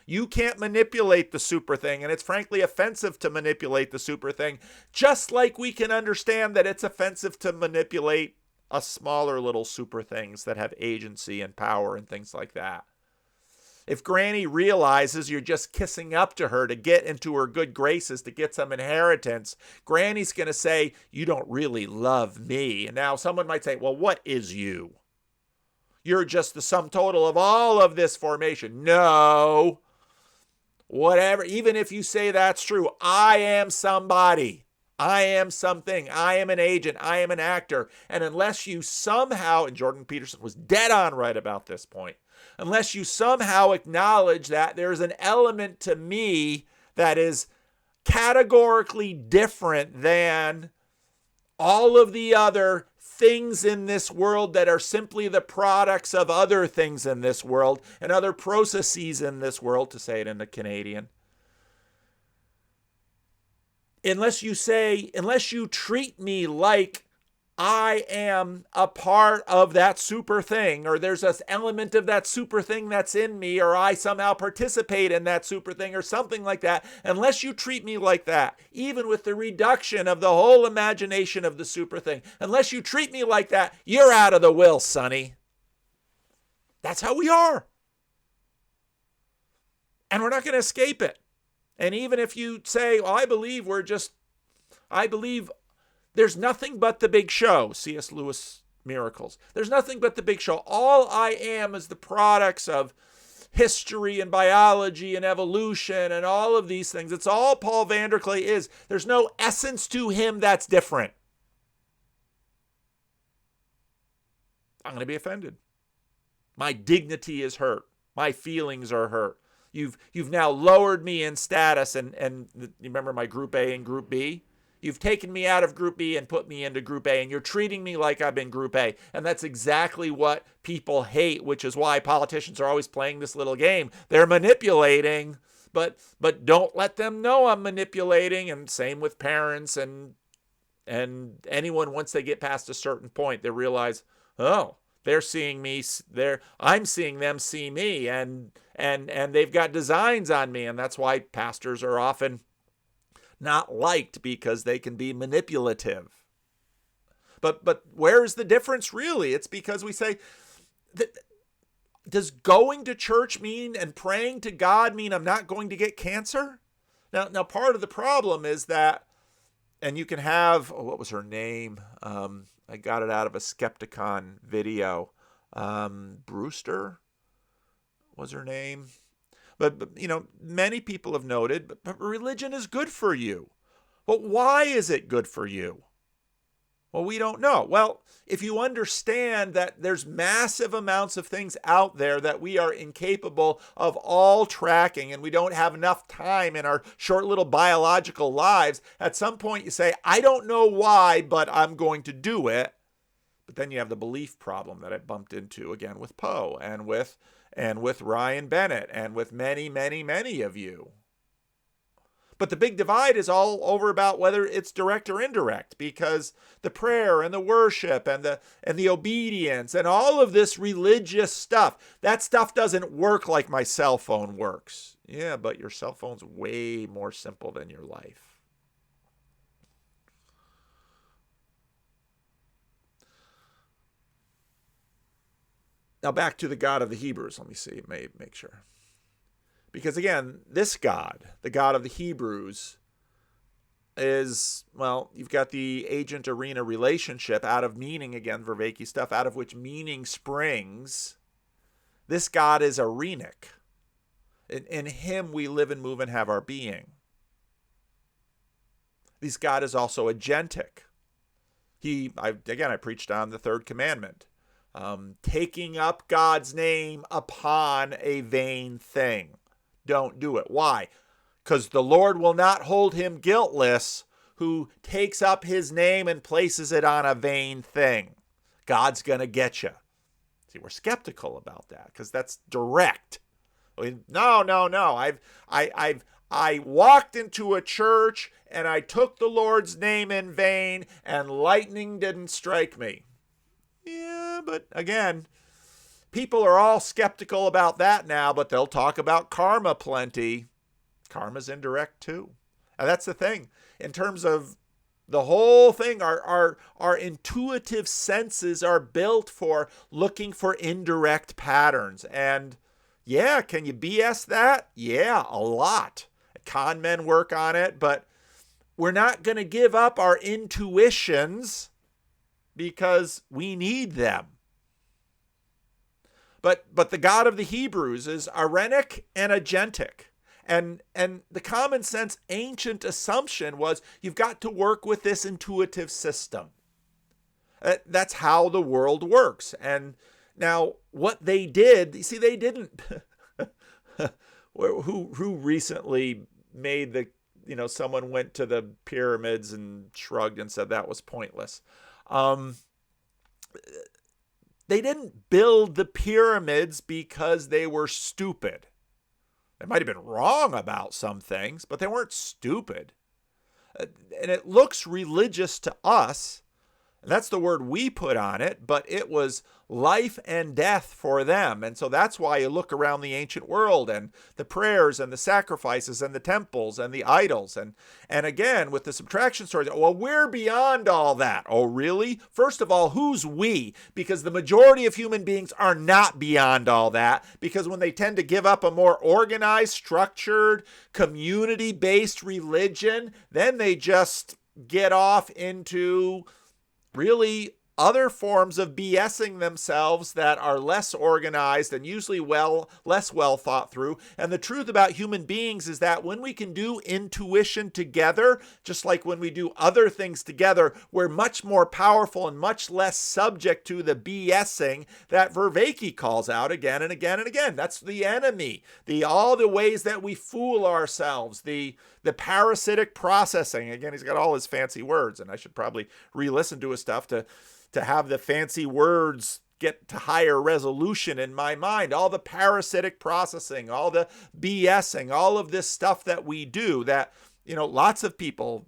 You can't manipulate the super thing, and it's frankly offensive to manipulate the super thing, just like we can understand that it's offensive to manipulate us smaller little super things that have agency and power and things like that. If Granny realizes you're just kissing up to her to get into her good graces, to get some inheritance, Granny's going to say, you don't really love me. And now someone might say, well, what is you? You're just the sum total of all of this formation. No. whatever, even if you say that's true, I am somebody. I am something. I am an agent. I am an actor. And unless you somehow, and Jordan Peterson was dead on right about this point, unless you somehow acknowledge that there's an element to me that is categorically different than all of the other things in this world that are simply the products of other things in this world and other processes in this world, to say it in the Canadian. Unless you treat me like I am a part of that super thing, or there's an element of that super thing that's in me, or I somehow participate in that super thing or something like that, unless you treat me like that, even with the reduction of the whole imagination of the super thing, unless you treat me like that, you're out of the will, sonny. That's how we are. And we're not going to escape it. And even if you say, well, I believe there's nothing but the big show, C.S. Lewis Miracles. There's nothing but the big show. All I am is the products of history and biology and evolution and all of these things. It's all Paul Vanderklay is. There's no essence to him that's different. I'm going to be offended. My dignity is hurt. My feelings are hurt. You've now lowered me in status, and you remember my Group A and Group B? You've taken me out of Group B and put me into Group A, and you're treating me like I'm in Group A. And that's exactly what people hate, which is why politicians are always playing this little game. They're manipulating, but don't let them know I'm manipulating. And same with parents and anyone, once they get past a certain point, they realize, oh, they're seeing me, I'm seeing them see me, and they've got designs on me. And that's why pastors are often not liked, because they can be manipulative. But where's the difference really? It's because we say, does going to church mean and praying to God mean I'm not going to get cancer? Now part of the problem is that, and you can have, what was her name? I got it out of a Skepticon video. Brewster was her name. But many people have noted, but religion is good for you. But why is it good for you? Well, we don't know. Well, if you understand that there's massive amounts of things out there that we are incapable of all tracking, and we don't have enough time in our short little biological lives, at some point you say, I don't know why, but I'm going to do it. But then you have the belief problem that I bumped into again with Poe and with Ryan Bennett and with many, many, many of you. But the big divide is all over about whether it's direct or indirect, because the prayer and the worship and the obedience and all of this religious stuff, that stuff doesn't work like my cell phone works. Yeah, but your cell phone's way more simple than your life. Now back to the God of the Hebrews. Let me see, make sure. Because again, this God, the God of the Hebrews, is, well, you've got the agent-arena relationship out of meaning, again, Vervaeke stuff, out of which meaning springs. This God is arenic. In him we live and move and have our being. This God is also agentic. I preached on the third commandment. Taking up God's name upon a vain thing. Don't do it. Why? Because the Lord will not hold him guiltless who takes up his name and places it on a vain thing. God's going to get you. See, we're skeptical about that because that's direct. No. I walked into a church and I took the Lord's name in vain and lightning didn't strike me. Yeah, but again, people are all skeptical about that now, but they'll talk about karma plenty. Karma's indirect too. And that's the thing. In terms of the whole thing, our intuitive senses are built for looking for indirect patterns. And yeah, can you BS that? Yeah, a lot. Con men work on it, but we're not going to give up our intuitions because we need them. But the God of the Hebrews is arenic and agentic. And the common sense ancient assumption was you've got to work with this intuitive system. That's how the world works. And now what they did, you see, they didn't. Who recently made the, someone went to the pyramids and shrugged and said that was pointless. They didn't build the pyramids because they were stupid. They might have been wrong about some things, but they weren't stupid. And it looks religious to us. And that's the word we put on it, but it was life and death for them. And so that's why you look around the ancient world and the prayers and the sacrifices and the temples and the idols. And again, with the subtraction stories, well, we're beyond all that. Oh, really? First of all, who's we? Because the majority of human beings are not beyond all that, because when they tend to give up a more organized, structured, community-based religion, then they just get off into really other forms of BSing themselves that are less organized and usually less well thought through. And the truth about human beings is that when we can do intuition together, just like when we do other things together, we're much more powerful and much less subject to the BSing that Vervaeke calls out again and again and again. That's the enemy. All the ways that we fool ourselves, the parasitic processing. Again, he's got all his fancy words, and I should probably re-listen to his stuff to have the fancy words get to higher resolution in my mind. All the parasitic processing, all the BSing, all of this stuff that we do that, lots of people,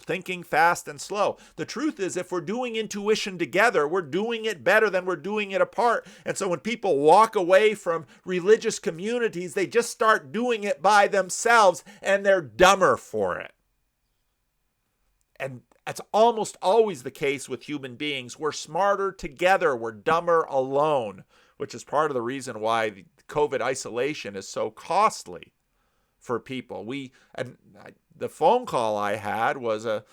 thinking fast and slow. The truth is, if we're doing intuition together, we're doing it better than we're doing it apart. And so when people walk away from religious communities, they just start doing it by themselves and they're dumber for it. And that's almost always the case with human beings. We're smarter together. We're dumber alone, which is part of the reason why the COVID isolation is so costly for people. The phone call I had was a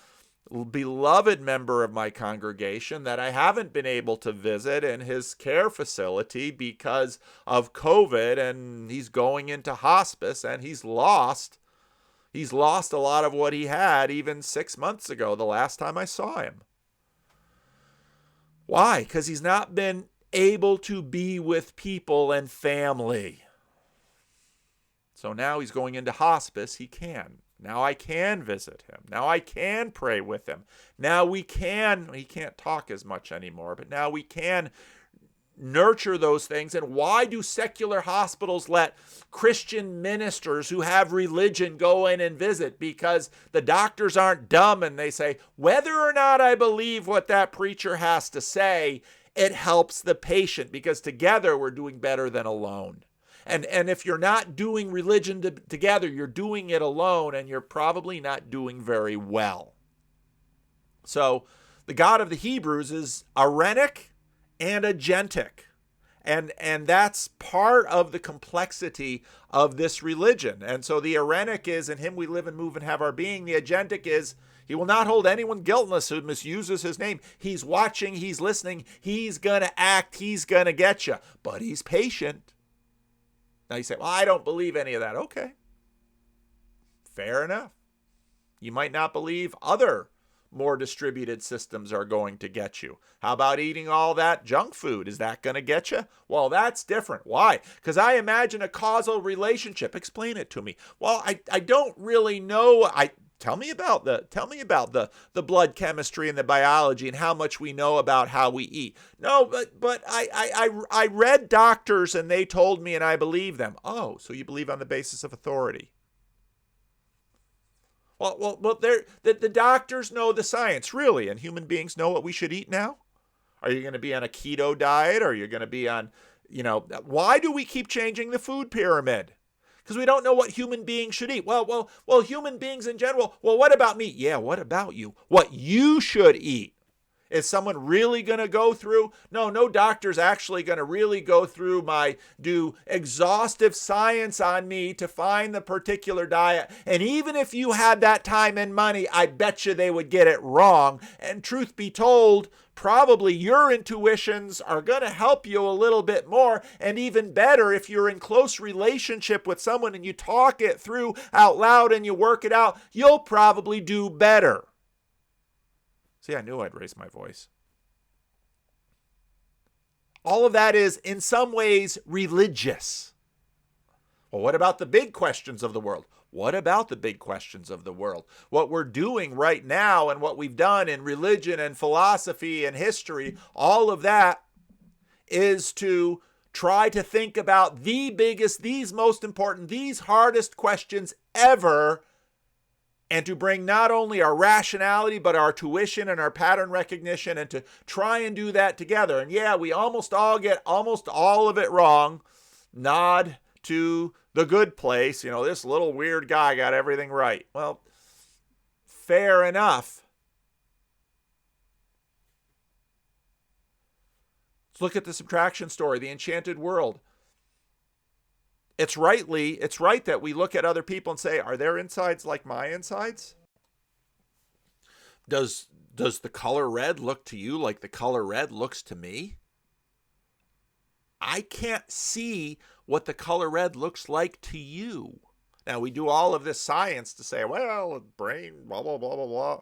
beloved member of my congregation that I haven't been able to visit in his care facility because of COVID, and he's going into hospice, and he's lost a lot of what he had even 6 months ago, the last time I saw him. Why? Because he's not been able to be with people and family. So now he's going into hospice. He can. Now I can visit him. Now I can pray with him. Now he can't talk as much anymore, but now we can nurture those things. And why do secular hospitals let Christian ministers who have religion go in and visit? Because the doctors aren't dumb and they say, whether or not I believe what that preacher has to say, it helps the patient, because together we're doing better than alone. And if you're not doing religion together, you're doing it alone, and you're probably not doing very well. So the God of the Hebrews is Arenic and agentic. And that's part of the complexity of this religion. And so the Arenic is, in him we live and move and have our being. The agentic is, he will not hold anyone guiltless who misuses his name. He's watching, he's listening, he's going to act, he's going to get you. But he's patient. Now you say, well, I don't believe any of that. Okay. Fair enough. You might not believe other more distributed systems are going to get you. How about eating all that junk food? Is that going to get you? Well, that's different. Why? Because I imagine a causal relationship. Explain it to me. Well, I don't really know. Tell me about the blood chemistry and the biology and how much we know about how we eat. No, but I read doctors and they told me and I believe them. Oh, so you believe on the basis of authority. Well, the doctors know the science, really, and human beings know what we should eat now? Are you going to be on a keto diet? Or are you going to be on, why do we keep changing the food pyramid? Because we don't know what human beings should eat. Well, human beings in general. Well, what about me? Yeah, what about you? What you should eat. Is someone really going to go through? No doctor's actually going to really go through do exhaustive science on me to find the particular diet. And even if you had that time and money, I bet you they would get it wrong. And truth be told, probably your intuitions are going to help you a little bit more, and even better if you're in close relationship with someone and you talk it through out loud and you work it out, you'll probably do better. See, I knew I'd raise my voice. All of that is, in some ways, religious. Well, what about the big questions of the world? What about the big questions of the world? What we're doing right now and what we've done in religion and philosophy and history, all of that is to try to think about the biggest, these most important, these hardest questions ever, and to bring not only our rationality, but our tuition and our pattern recognition, and to try and do that together. And yeah, we almost all get almost all of it wrong. Nod to the good place. This little weird guy got everything right. Well, fair enough. Let's look at the subtraction story, the enchanted world. It's right that we look at other people and say, are their insides like my insides? Does the color red look to you like the color red looks to me? I can't see what the color red looks like to you. Now, we do all of this science to say, well, brain, blah, blah, blah, blah, blah.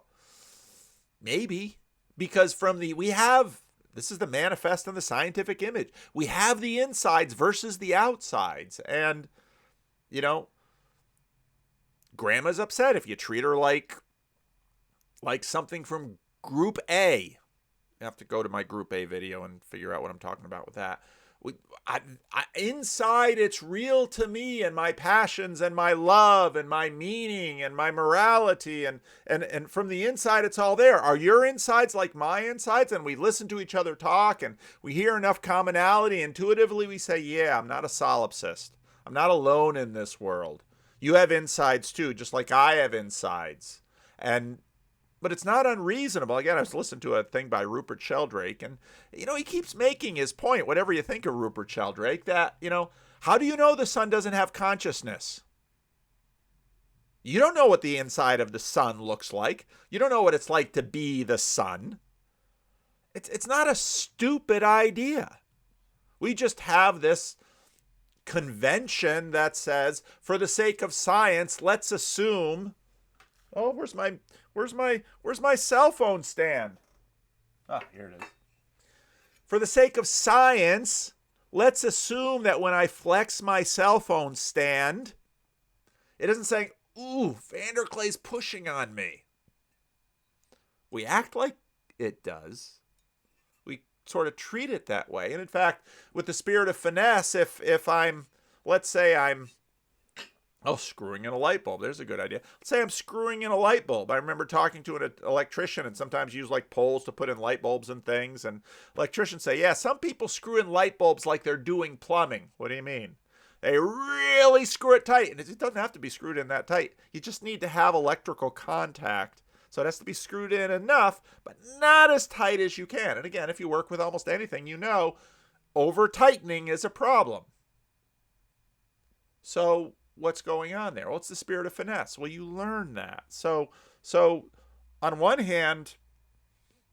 Maybe, because this is the manifest and the scientific image. We have the insides versus the outsides. And, grandma's upset if you treat her like something from group A. You have to go to my group A video and figure out what I'm talking about with that. Inside, it's real to me and my passions and my love and my meaning and my morality. And from the inside, it's all there. Are your insides like my insides? And we listen to each other talk and we hear enough commonality. Intuitively, we say, yeah, I'm not a solipsist. I'm not alone in this world. You have insides too, just like I have insides. But it's not unreasonable. Again, I was listening to a thing by Rupert Sheldrake, and, he keeps making his point, whatever you think of Rupert Sheldrake, that, how do you know the sun doesn't have consciousness? You don't know what the inside of the sun looks like. You don't know what it's like to be the sun. It's not a stupid idea. We just have this convention that says, for the sake of science, let's assume, oh, where's my cell phone stand? Ah, here it is. For the sake of science, let's assume that when I flex my cell phone stand, it isn't saying, ooh, Vanderclay's pushing on me. We act like it does. We sort of treat it that way. And in fact, with the spirit of finesse, if I'm, let's say I'm, screwing in a light bulb. There's a good idea. Let's say I'm screwing in a light bulb. I remember talking to an electrician, and sometimes use like poles to put in light bulbs and things. And electricians say, yeah, some people screw in light bulbs like they're doing plumbing. What do you mean? They really screw it tight. And it doesn't have to be screwed in that tight. You just need to have electrical contact. So it has to be screwed in enough, but not as tight as you can. And again, if you work with almost anything, over tightening is a problem. So what's going on there? Well, it's the spirit of finesse. Well, you learn that. So on one hand,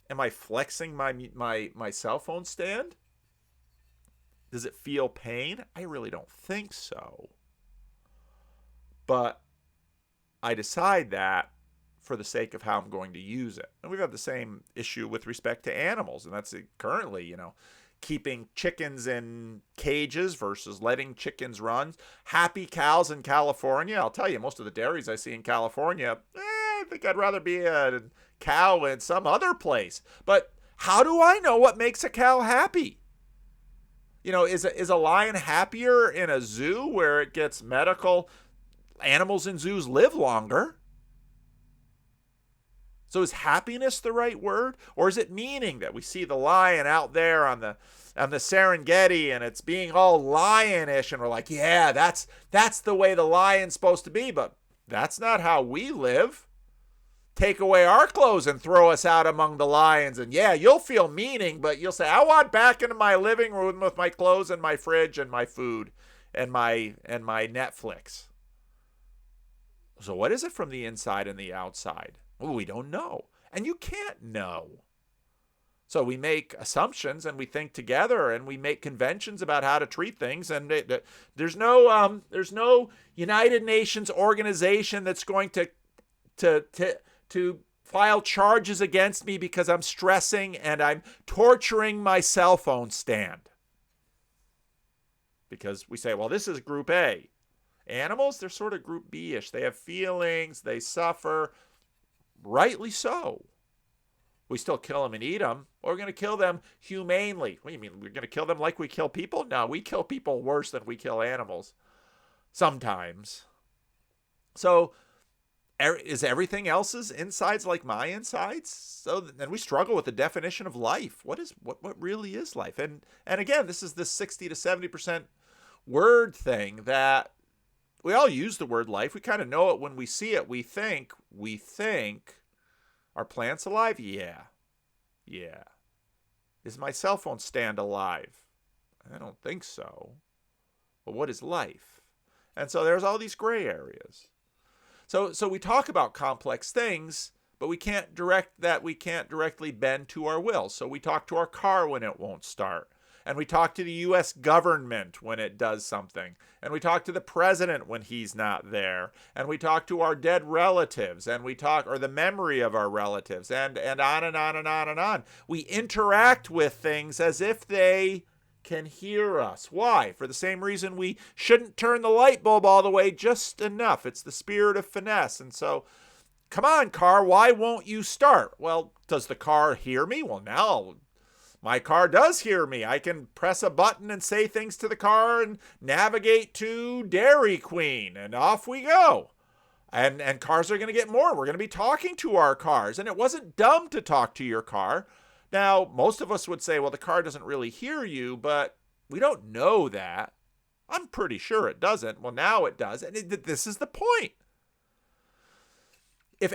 am I flexing my cell phone stand? Does it feel pain? I really don't think so. But I decide that for the sake of how I'm going to use it. And we've had the same issue with respect to animals, and that's currently, keeping chickens in cages versus letting chickens run. Happy cows in California. I'll tell you, most of the dairies I see in California, I think I'd rather be a cow in some other place. But how do I know what makes a cow happy? Is a lion happier in a zoo where it gets medical? Animals in zoos live longer. So is happiness the right word? Or is it meaning that we see the lion out there on the Serengeti and it's being all lionish and we're like, yeah, that's the way the lion's supposed to be, but that's not how we live. Take away our clothes and throw us out among the lions, and yeah, you'll feel meaning, but you'll say, I want back into my living room with my clothes and my fridge and my food and my Netflix. So what is it from the inside and the outside? Well, we don't know. And you can't know. So we make assumptions and we think together and we make conventions about how to treat things. And there's no United Nations organization that's going to file charges against me because I'm stressing and I'm torturing my cell phone stand. Because we say, well, this is group A. Animals, they're sort of group B-ish. They have feelings, they suffer. Rightly so. We still kill them and eat them. Or we're going to kill them humanely. What do you mean? We're going to kill them like we kill people? No, we kill people worse than we kill animals. Sometimes. So is everything else's insides like my insides? So then we struggle with the definition of life. What really is life? And again, this is this 60 to 70% word thing that we all use the word life. We kind of know it when we see it. We think, are plants alive? Yeah. Is my cell phone stand alive? I don't think so. But what is life? And so there's all these gray areas. So we talk about complex things, but we can't directly bend to our will. So we talk to our car when it won't start. And we talk to the U.S. government when it does something. And we talk to the president when he's not there. And we talk to our dead relatives. And we talk, or the memory of our relatives. And on and on and on and on. We interact with things as if they can hear us. Why? For the same reason we shouldn't turn the light bulb all the way, just enough. It's the spirit of finesse. And so, come on, car, why won't you start? Well, does the car hear me? Well, now my car does hear me. I can press a button and say things to the car and navigate to Dairy Queen, and off we go. And cars are going to get more. We're going to be talking to our cars. And it wasn't dumb to talk to your car. Now, most of us would say, well, the car doesn't really hear you, but we don't know that. I'm pretty sure it doesn't. Well, now it does. And this is the point. If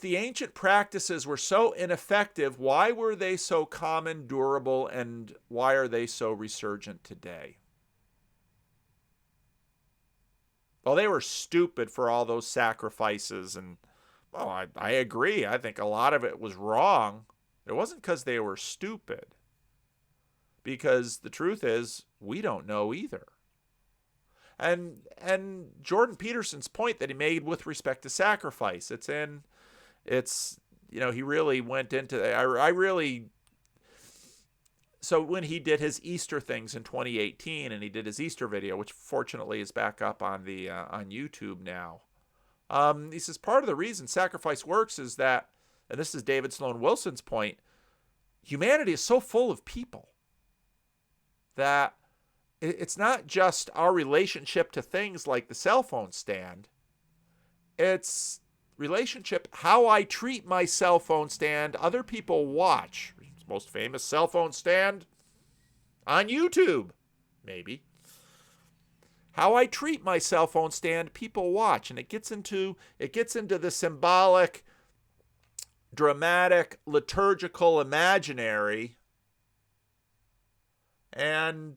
the ancient practices were so ineffective, why were they so common, durable, and why are they so resurgent today? Well, they were stupid for all those sacrifices. And, well, I agree. I think a lot of it was wrong. It wasn't because they were stupid. Because the truth is, we don't know either. And Jordan Peterson's point that he made with respect to sacrifice, he really went into, so when he did his Easter things in 2018 and he did his Easter video, which fortunately is back up on YouTube now, he says part of the reason sacrifice works is that, and this is David Sloan Wilson's point, humanity is so full of people that it's not just our relationship to things like the cell phone stand. It's relationship, how I treat my cell phone stand, other people watch. Most famous cell phone stand on YouTube, maybe. How I treat my cell phone stand, people watch. And it gets into the symbolic, dramatic, liturgical, imaginary. And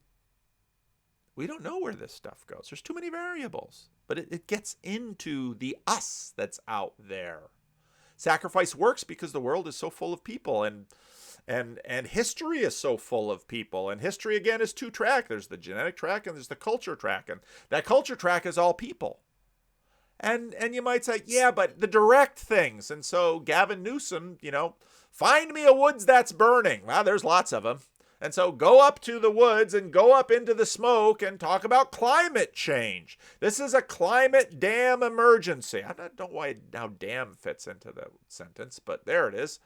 we don't know where this stuff goes. There's too many variables. But it gets into the us that's out there. Sacrifice works because the world is so full of people, and history is so full of people. And history, again, is two-track. There's the genetic track and there's the culture track. And that culture track is all people. And you might say, yeah, but the direct things. And so Gavin Newsom, find me a woods that's burning. Well, there's lots of them. And so go up to the woods and go up into the smoke and talk about climate change. This is a climate dam emergency. I don't know how dam fits into the sentence, but there it is.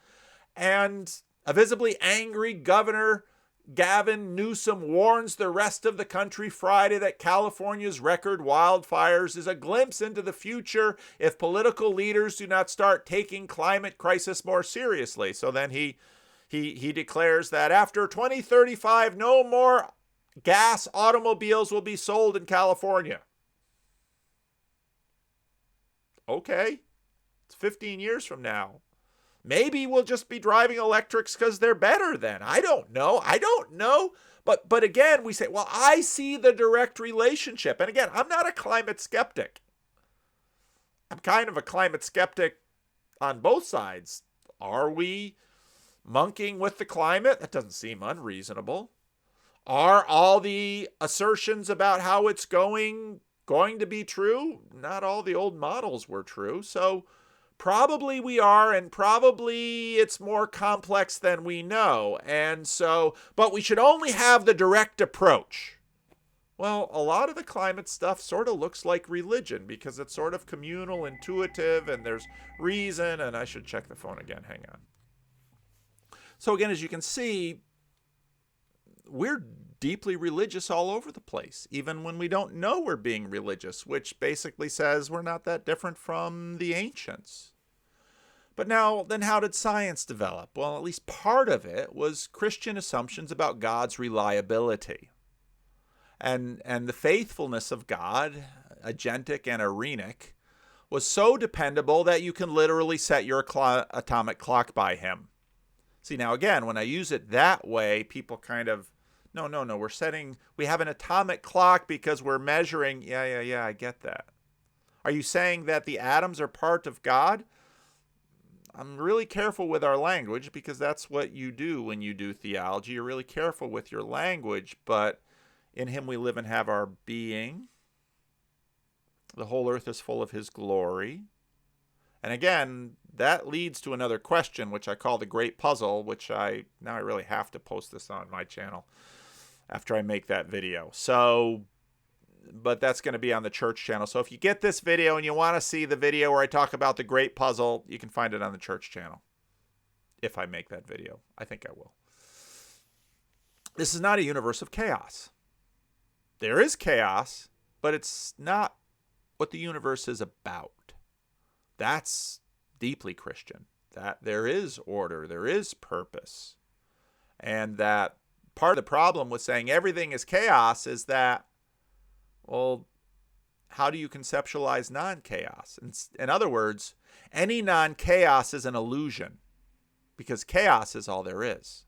And a visibly angry Governor Gavin Newsom warns the rest of the country Friday that California's record wildfires is a glimpse into the future if political leaders do not start taking climate crisis more seriously. So then he declares that after 2035, no more gas automobiles will be sold in California. Okay, it's 15 years from now. Maybe we'll just be driving electrics because they're better then. I don't know. But again, we say, well, I see the direct relationship. And again, I'm not a climate skeptic. I'm kind of a climate skeptic on both sides. Are we monkeying with the climate? That doesn't seem unreasonable. Are all the assertions about how it's going to be true? Not all the old models were true. So probably we are, and probably it's more complex than we know. And so, but we should only have the direct approach. Well, a lot of the climate stuff sort of looks like religion because it's sort of communal, intuitive, and there's reason. And I should check the phone again. Hang on. So again, as you can see, we're deeply religious all over the place, even when we don't know we're being religious, which basically says we're not that different from the ancients. But now, then how did science develop? Well, at least part of it was Christian assumptions about God's reliability. And the faithfulness of God, agentic and arenic, was so dependable that you can literally set your atomic clock by him. See, now again, when I use it that way, people kind of, no, we have an atomic clock because we're measuring. Yeah, I get that. Are you saying that the atoms are part of God? I'm really careful with our language because that's what you do when you do theology. You're really careful with your language, but in him we live and have our being. The whole earth is full of his glory. And again, that leads to another question, which I call the great puzzle, which I really have to post this on my channel after I make that video. So, but that's going to be on the church channel. So if you get this video and you want to see the video where I talk about the great puzzle, you can find it on the church channel. If I make that video. I think I will. This is not a universe of chaos. There is chaos, but it's not what the universe is about. That's deeply Christian. That there is order, there is purpose. And that part of the problem with saying everything is chaos is that, well, how do you conceptualize non-chaos? In other words, any non-chaos is an illusion because chaos is all there is.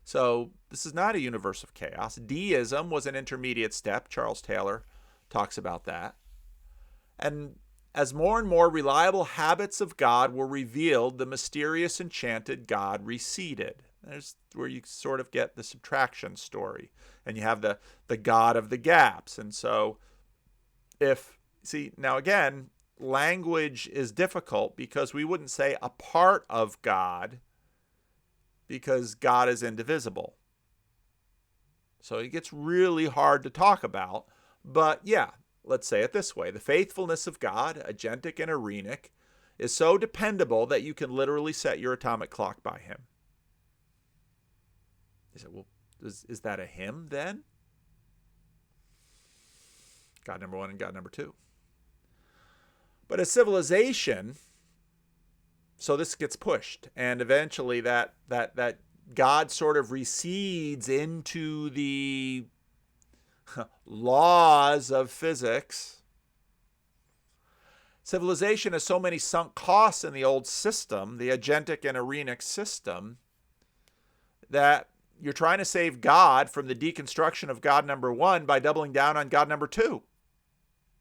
So this is not a universe of chaos. Deism was an intermediate step. Charles Taylor talks about that. And as more and more reliable habits of God were revealed, the mysterious enchanted God receded. There's where you sort of get the subtraction story. And you have the God of the gaps. And so now again, language is difficult because we wouldn't say a part of God because God is indivisible. So it gets really hard to talk about. But yeah, let's say it this way. The faithfulness of God, agentic and arenic, is so dependable that you can literally set your atomic clock by him. You say, well, is that a him then? God number one and God number two. But as civilization, so this gets pushed, and eventually that God sort of recedes into the laws of physics. Civilization has so many sunk costs in the old system, the agentic and arenic system, that you're trying to save God from the deconstruction of God number one by doubling down on God number two.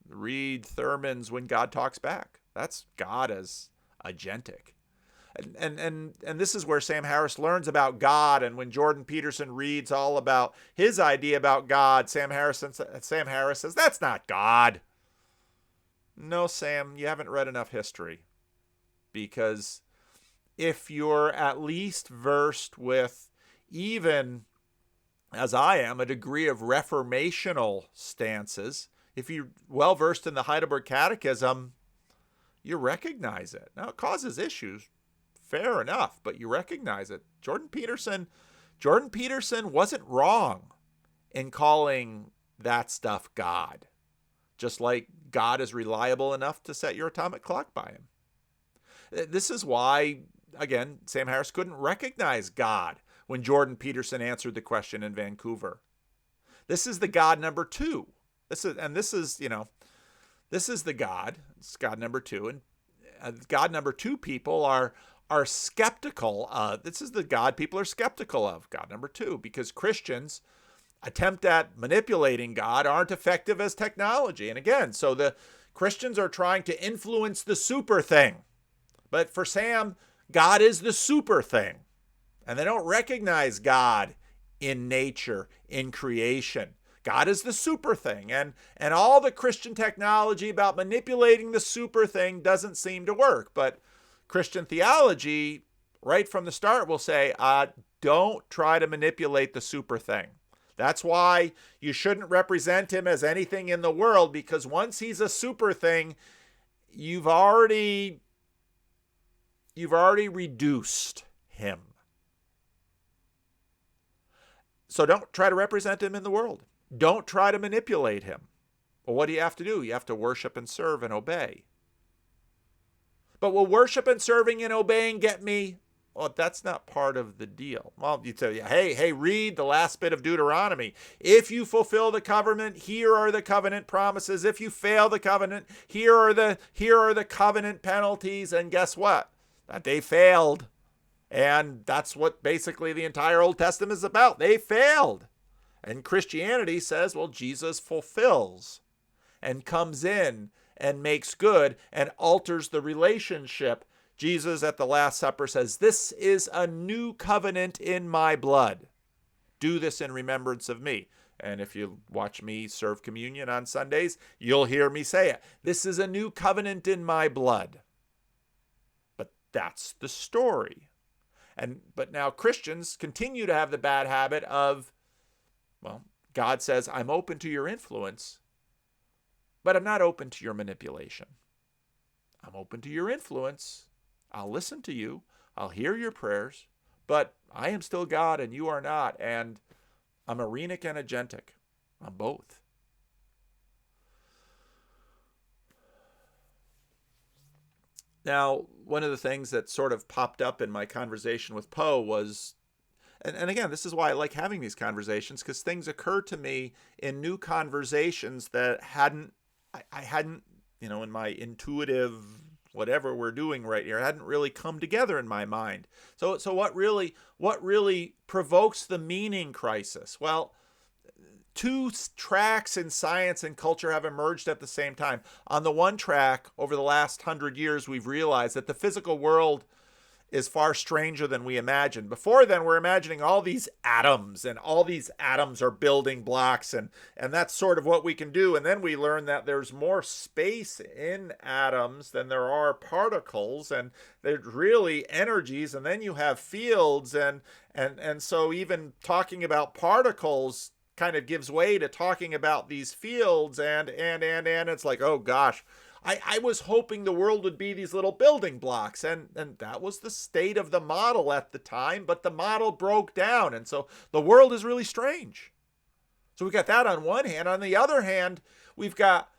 Read Thurman's When God Talks Back. That's God as agentic. And this is where Sam Harris learns about God, and when Jordan Peterson reads all about his idea about God, Sam Harris says, that's not God. No, Sam, you haven't read enough history. Because if you're at least versed with, even as I am, a degree of reformational stances, if you're well versed in the Heidelberg Catechism, you recognize it. Now, it causes issues. Fair enough, but you recognize it. Jordan Peterson wasn't wrong in calling that stuff God. Just like God is reliable enough to set your atomic clock by him. This is why, again, Sam Harris couldn't recognize God when Jordan Peterson answered the question in Vancouver. This is the God number two. This is the God. It's God number two. And God number two people are skeptical. This is the God people are skeptical of, God number two, because Christians attempt at manipulating God aren't effective as technology. And again, so the Christians are trying to influence the super thing. But for Sam, God is the super thing. And they don't recognize God in nature, in creation. God is the super thing. And all the Christian technology about manipulating the super thing doesn't seem to work. But Christian theology, right from the start, will say, don't try to manipulate the super thing. That's why you shouldn't represent him as anything in the world, because once he's a super thing, you've already reduced him. So don't try to represent him in the world. Don't try to manipulate him. Well, what do you have to do? You have to worship and serve and obey. But will worship and serving and obeying get me? Well, that's not part of the deal. Well, you tell you, hey, read the last bit of Deuteronomy. If you fulfill the covenant, here are the covenant promises. If you fail the covenant, here are the covenant penalties. And guess what? That they failed. And that's what basically the entire Old Testament is about. They failed. And Christianity says, well, Jesus fulfills and comes in and makes good and alters the relationship. Jesus at the Last Supper says, this is a new covenant in my blood. Do this in remembrance of me. And if you watch me serve communion on Sundays, you'll hear me say it. This is a new covenant in my blood. But that's the story. But now Christians continue to have the bad habit of, well, God says, I'm open to your influence, but I'm not open to your manipulation. I'm open to your influence. I'll listen to you. I'll hear your prayers, but I am still God and you are not. And I'm Arenic and agentic. I'm both. Now, one of the things that sort of popped up in my conversation with Poe was, and again, this is why I like having these conversations, because things occur to me in new conversations that I hadn't, in my intuitive whatever we're doing right here, hadn't really come together in my mind. So what really provokes the meaning crisis? Well, two tracks in science and culture have emerged at the same time. On the one track, over the last 100 years, we've realized that the physical world is far stranger than we imagined. Before then, we're imagining all these atoms, and all these atoms are building blocks, and that's sort of what we can do. And then we learn that there's more space in atoms than there are particles, and there's really energies, and then you have fields, and so even talking about particles kind of gives way to talking about these fields, and it's like, oh gosh, I was hoping the world would be these little building blocks, and that was the state of the model at the time, but the model broke down, and so the world is really strange. So we got that on one hand. On the other hand, we've got,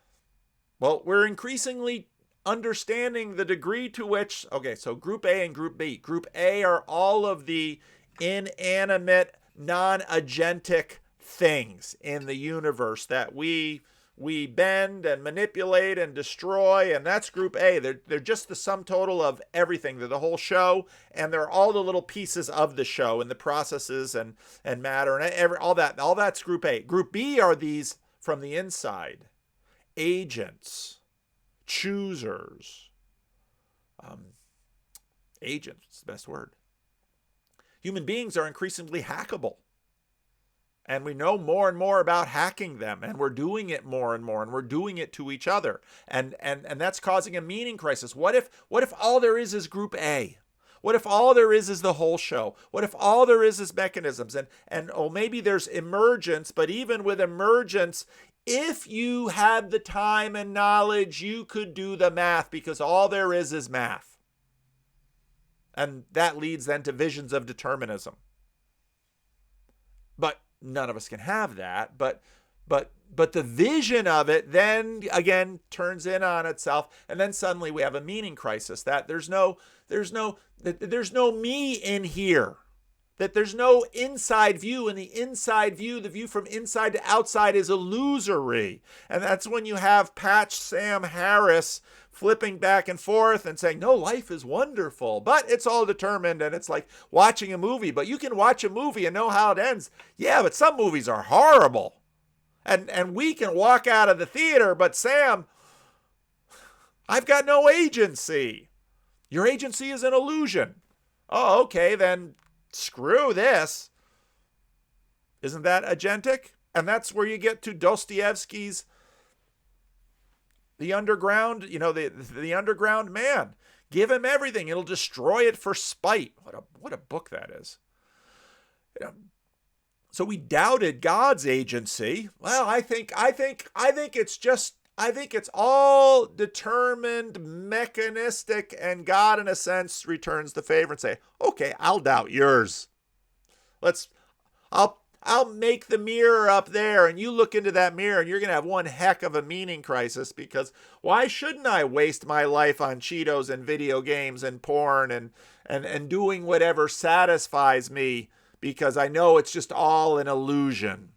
well, we're increasingly understanding the degree to which, okay, so Group A and Group B. Group A are all of the inanimate, non-agentic things in the universe that we bend and manipulate and destroy, and that's Group A. They're just the sum total of everything. They're the whole show, and they're all the little pieces of the show and the processes and matter and all that. All that's Group A. Group B are these from the inside: agents, choosers. Agents is the best word. Human beings are increasingly hackable. And we know more and more about hacking them, and we're doing it more and more, and we're doing it to each other. And that's causing a meaning crisis. What if all there is Group A? What if all there is the whole show? What if all there is mechanisms? And maybe there's emergence, but even with emergence, if you had the time and knowledge, you could do the math, because all there is math. And that leads then to visions of determinism. But none of us can have that, but the vision of it then again turns in on itself, and then suddenly we have a meaning crisis, that there's no me in here, that there's no inside view, and the inside view, the view from inside to outside, is illusory. And that's when you have Patch Sam Harris flipping back and forth and saying, no, life is wonderful, but it's all determined, and it's like watching a movie. But you can watch a movie and know how it ends. Yeah, but some movies are horrible. And we can walk out of the theater, but Sam, I've got no agency. Your agency is an illusion. Oh, okay, then screw this. Isn't that agentic? And that's where you get to Dostoevsky's The Underground, the Underground Man. Give him everything. It'll destroy it for spite. What a book that is. So we doubted God's agency. Well, I think it's all determined, mechanistic, and God, in a sense, returns the favor and say, okay, I'll doubt yours. I'll make the mirror up there, and you look into that mirror, and you're going to have one heck of a meaning crisis, because why shouldn't I waste my life on Cheetos and video games and porn and doing whatever satisfies me, because I know it's just all an illusion.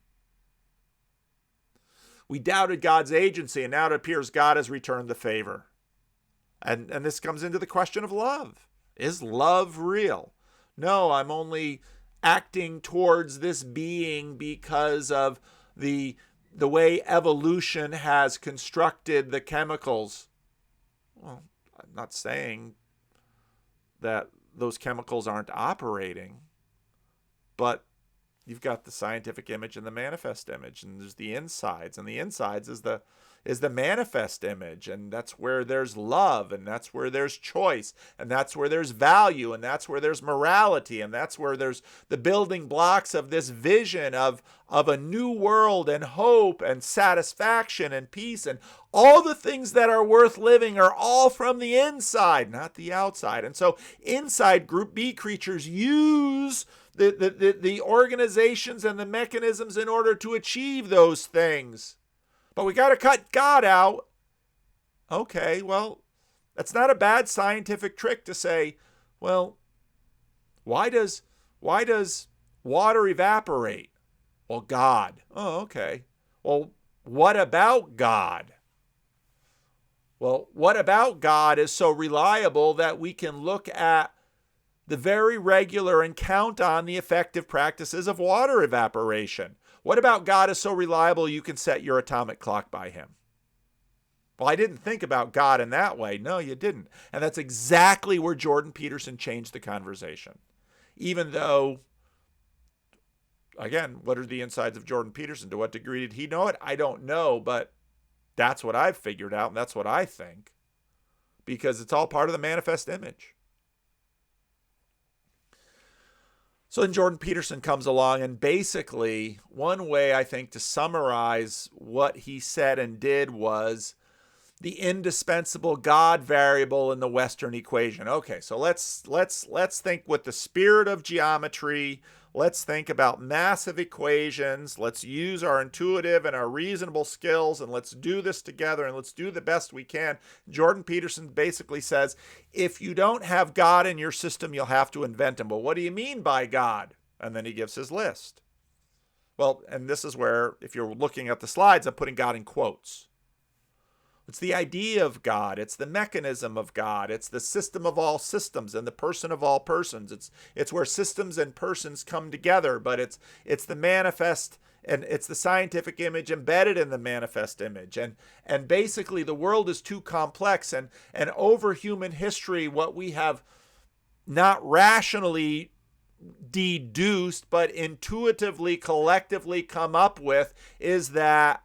We doubted God's agency, and now it appears God has returned the favor. And this comes into the question of love. Is love real? No, I'm only acting towards this being because of the way evolution has constructed the chemicals. Well, I'm not saying that those chemicals aren't operating, but you've got the scientific image and the manifest image, and there's the insides, and the insides is the manifest image, and that's where there's love, and that's where there's choice, and that's where there's value, and that's where there's morality, and that's where there's the building blocks of this vision of a new world and hope and satisfaction and peace, and all the things that are worth living are all from the inside, not the outside. And so inside Group B creatures use the organizations and the mechanisms in order to achieve those things. But we got to cut God out. Okay, well, that's not a bad scientific trick to say, well, why does water evaporate? Well, God. Oh, okay. Well, what about God? Well, what about God is so reliable that we can look at the very regular and count on the effective practices of water evaporation? What about God is so reliable you can set your atomic clock by him? Well, I didn't think about God in that way. No, you didn't. And that's exactly where Jordan Peterson changed the conversation. Even though, again, what are the insides of Jordan Peterson? To what degree did he know it? I don't know, but that's what I've figured out, and that's what I think, because it's all part of the manifest image. So then Jordan Peterson comes along, and basically one way I think to summarize what he said and did was the indispensable God variable in the Western equation. Okay, so let's think with the spirit of geometry. Let's think about massive equations. Let's use our intuitive and our reasonable skills, and let's do this together, and let's do the best we can. Jordan Peterson basically says, if you don't have God in your system, you'll have to invent him. Well, what do you mean by God? And then he gives his list. Well, and this is where, if you're looking at the slides, I'm putting God in quotes. It's the idea of God. It's the mechanism of God. It's the system of all systems and the person of all persons. It's where systems and persons come together, but it's the manifest, and it's the scientific image embedded in the manifest image. And basically the world is too complex, and over human history, what we have not rationally deduced, but intuitively, collectively come up with is that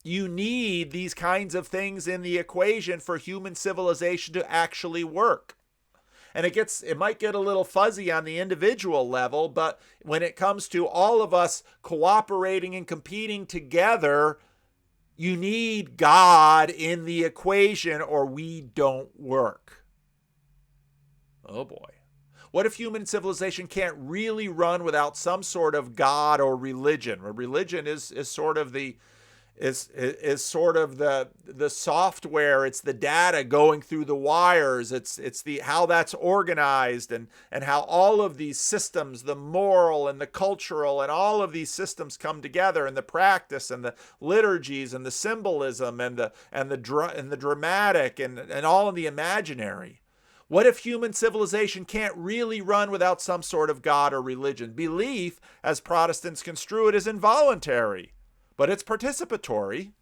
you need these kinds of things in the equation for human civilization to actually work. And it might get a little fuzzy on the individual level, but when it comes to all of us cooperating and competing together, you need God in the equation or we don't work. Oh boy. What if human civilization can't really run without some sort of God or religion? Religion is sort of the software. It's the data going through the wires. It's the how that's organized and how all of these systems, the moral and the cultural and all of these systems come together, and the practice and the liturgies and the symbolism and the dramatic and all of the imaginary. What if human civilization can't really run without some sort of God or religion? Belief, as Protestants construe it, is involuntary, but it's participatory.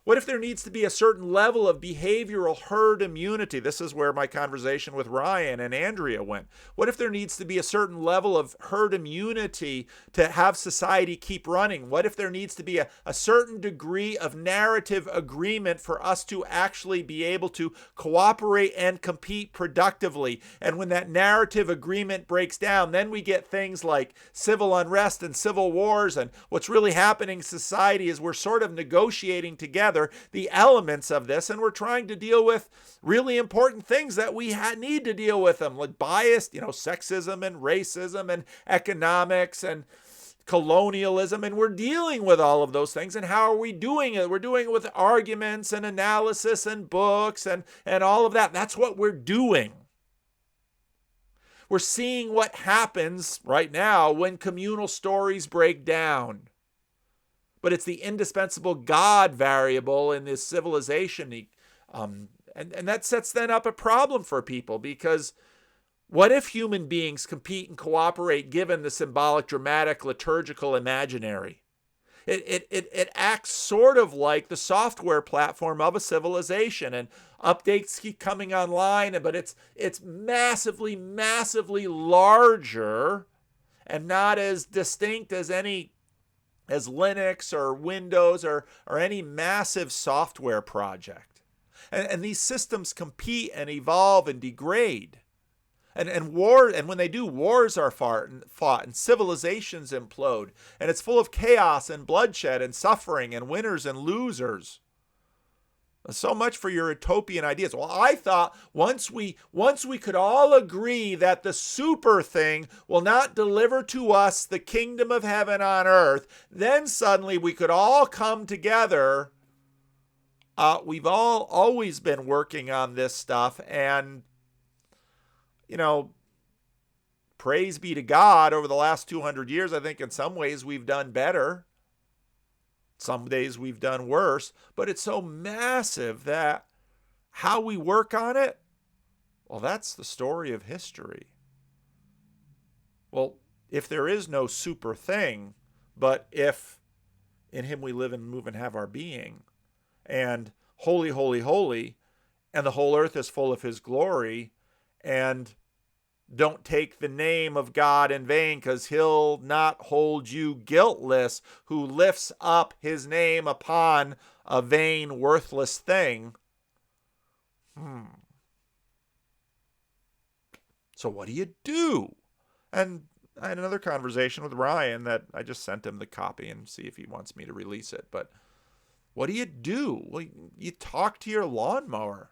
What if there needs to be a certain level of behavioral herd immunity? This is where my conversation with Ryan and Andrea went. What if there needs to be a certain level of herd immunity to have society keep running? What if there needs to be a certain degree of narrative agreement for us to actually be able to cooperate and compete productively? And when that narrative agreement breaks down, then we get things like civil unrest and civil wars. And what's really happening in society is we're sort of negotiating together the elements of this, and we're trying to deal with really important things that we need to deal with them, like bias, sexism and racism and economics and colonialism, and we're dealing with all of those things. And how are we doing it? We're doing it with arguments and analysis and books and all of that. That's what we're doing. We're seeing what happens right now when communal stories break down. But it's the indispensable God variable in this civilization. And that sets then up a problem for people, because what if human beings compete and cooperate given the symbolic, dramatic, liturgical imaginary? It acts sort of like the software platform of a civilization, and updates keep coming online, but it's massively, massively larger and not as distinct as Linux or Windows or any massive software project. And these systems compete and evolve and degrade. And when they do, wars are fought and civilizations implode. And it's full of chaos and bloodshed and suffering and winners and losers. So much for your utopian ideas. Well, I thought once we could all agree that the super thing will not deliver to us the kingdom of heaven on earth, then suddenly we could all come together. We've all always been working on this stuff, and praise be to God, over the last 200 years, I think in some ways we've done better. Some days we've done worse, but it's so massive that how we work on it, well, that's the story of history. Well, if there is no super thing, but if in him we live and move and have our being, and holy, holy, holy, and the whole earth is full of his glory, and don't take the name of God in vain, because he'll not hold you guiltless who lifts up his name upon a vain, worthless thing. So what do you do? And I had another conversation with Ryan that I just sent him the copy and see if he wants me to release it. But what do you do? Well, you talk to your lawnmower.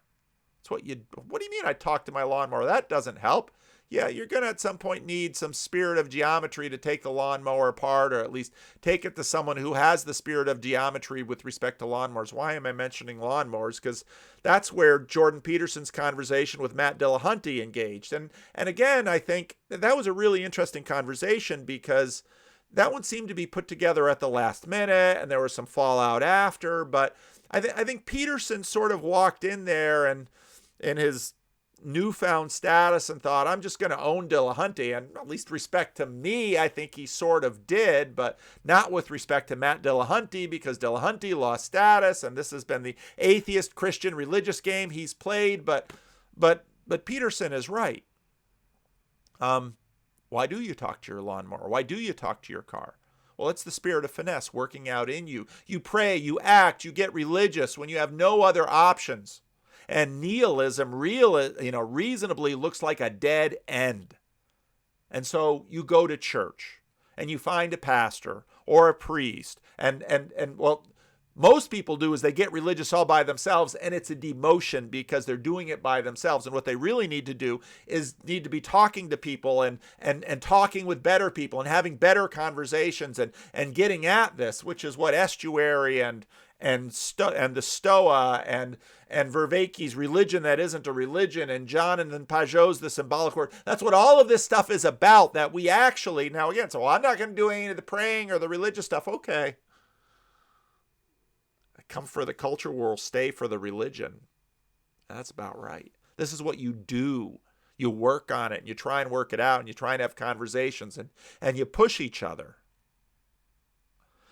What do you mean I talk to my lawnmower? That doesn't help. Yeah, you're going to at some point need some spirit of geometry to take the lawnmower apart, or at least take it to someone who has the spirit of geometry with respect to lawnmowers. Why am I mentioning lawnmowers? Because that's where Jordan Peterson's conversation with Matt Dillahunty engaged. And again, I think that was a really interesting conversation, because that one seemed to be put together at the last minute, and there was some fallout after. But I think Peterson sort of walked in there and in his newfound status and thought, I'm just going to own Dillahunty. And at least respect to me, I think he sort of did, but not with respect to Matt Dillahunty, because Dillahunty lost status, and this has been the atheist Christian religious game he's played. But Peterson is right. Why do you talk to your lawnmower? Why do you talk to your car? Well, it's the spirit of finesse working out in you. You pray, you act, you get religious when you have no other options. And nihilism reasonably looks like a dead end. And so you go to church and you find a pastor or a priest. And well, most people do is they get religious all by themselves, and it's a demotion because they're doing it by themselves. And what they really need to do is need to be talking to people and talking with better people and having better conversations and getting at this, which is what Estuary and the Stoa and Vervaeke's religion that isn't a religion, and Jonathan Pajot's the symbolic word. That's what all of this stuff is about, that we actually, now again, so I'm not going to do any of the praying or the religious stuff. Okay. I come for the culture war, stay for the religion. That's about right. This is what you do. You work on it, and you try and work it out, and you try and have conversations, and you push each other.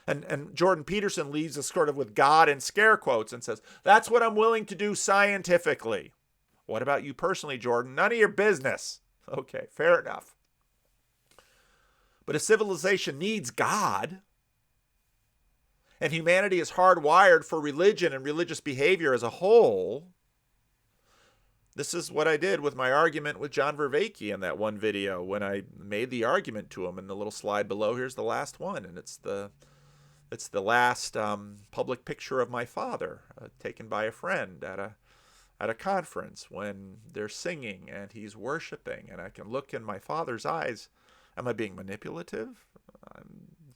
And Jordan Peterson leaves us sort of with God in scare quotes and says, that's what I'm willing to do scientifically. What about you personally, Jordan? None of your business. Okay, fair enough. But if civilization needs God, and humanity is hardwired for religion and religious behavior as a whole, this is what I did with my argument with John Vervaeke in that one video when I made the argument to him. In the little slide below, here's the last one, and it's the last public picture of my father taken by a friend at a conference when they're singing and he's worshiping, and I can look in my father's eyes. Am I being manipulative?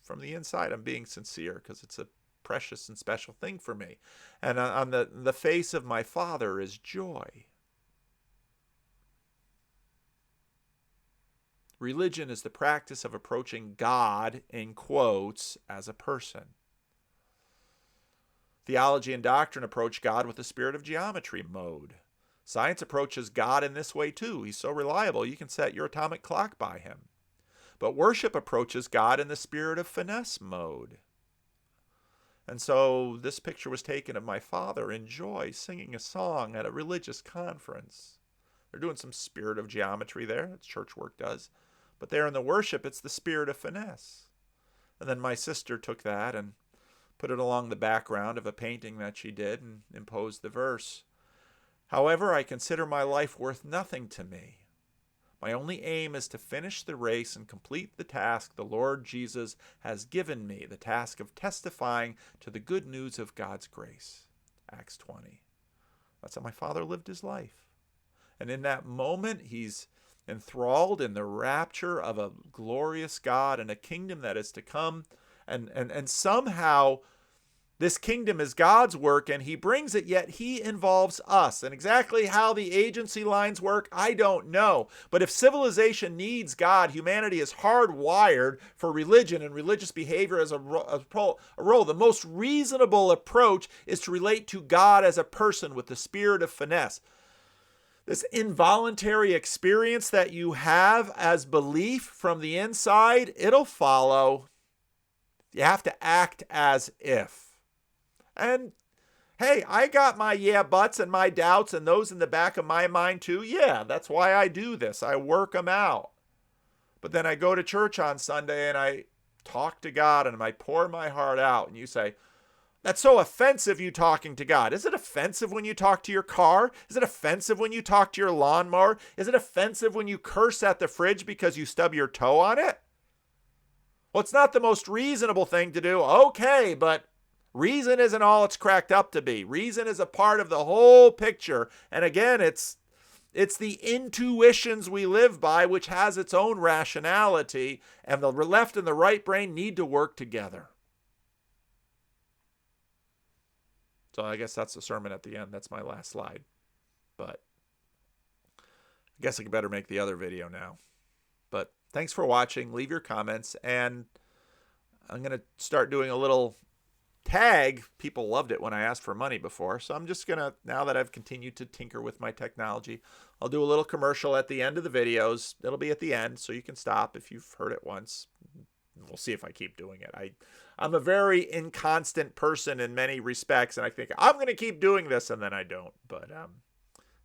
From the inside, I'm being sincere because it's a precious and special thing for me. And on the face of my father is joy. Religion is the practice of approaching God, in quotes, as a person. Theology and doctrine approach God with the spirit of geometry mode. Science approaches God in this way too. He's so reliable you can set your atomic clock by him. But worship approaches God in the spirit of finesse mode. And so this picture was taken of my father in joy, singing a song at a religious conference. They're doing some spirit of geometry there, as church work does. But there in the worship, it's the spirit of finesse. And then my sister took that and put it along the background of a painting that she did and imposed the verse. However, I consider my life worth nothing to me. My only aim is to finish the race and complete the task the Lord Jesus has given me, the task of testifying to the good news of God's grace. Acts 20. That's how my father lived his life. And in that moment, he's enthralled in the rapture of a glorious God and a kingdom that is to come. And somehow this kingdom is God's work, and he brings it, yet he involves us. And exactly how the agency lines work, I don't know. But if civilization needs God, humanity is hardwired for religion and religious behavior as a role. The most reasonable approach is to relate to God as a person with the spirit of finesse. This involuntary experience that you have as belief from the inside, it'll follow. You have to act as if. And hey, I got my yeah buts and my doubts and those in the back of my mind too. Yeah, that's why I do this. I work them out. But then I go to church on Sunday and I talk to God and I pour my heart out. And you say, that's so offensive, you talking to God. Is it offensive when you talk to your car? Is it offensive when you talk to your lawnmower? Is it offensive when you curse at the fridge because you stub your toe on it? Well, it's not the most reasonable thing to do. Okay, but reason isn't all it's cracked up to be. Reason is a part of the whole picture. And again, it's the intuitions we live by, which has its own rationality, and the left and the right brain need to work together. So I guess that's the sermon at the end. That's my last slide. But I guess I better make the other video now. But thanks for watching. Leave your comments. And I'm going to start doing a little tag. People loved it when I asked for money before. So I'm just going to, now that I've continued to tinker with my technology, I'll do a little commercial at the end of the videos. It'll be at the end, so you can stop if you've heard it once. We'll see if I keep doing it. I'm a very inconstant person in many respects, and I think I'm going to keep doing this, and then I don't. But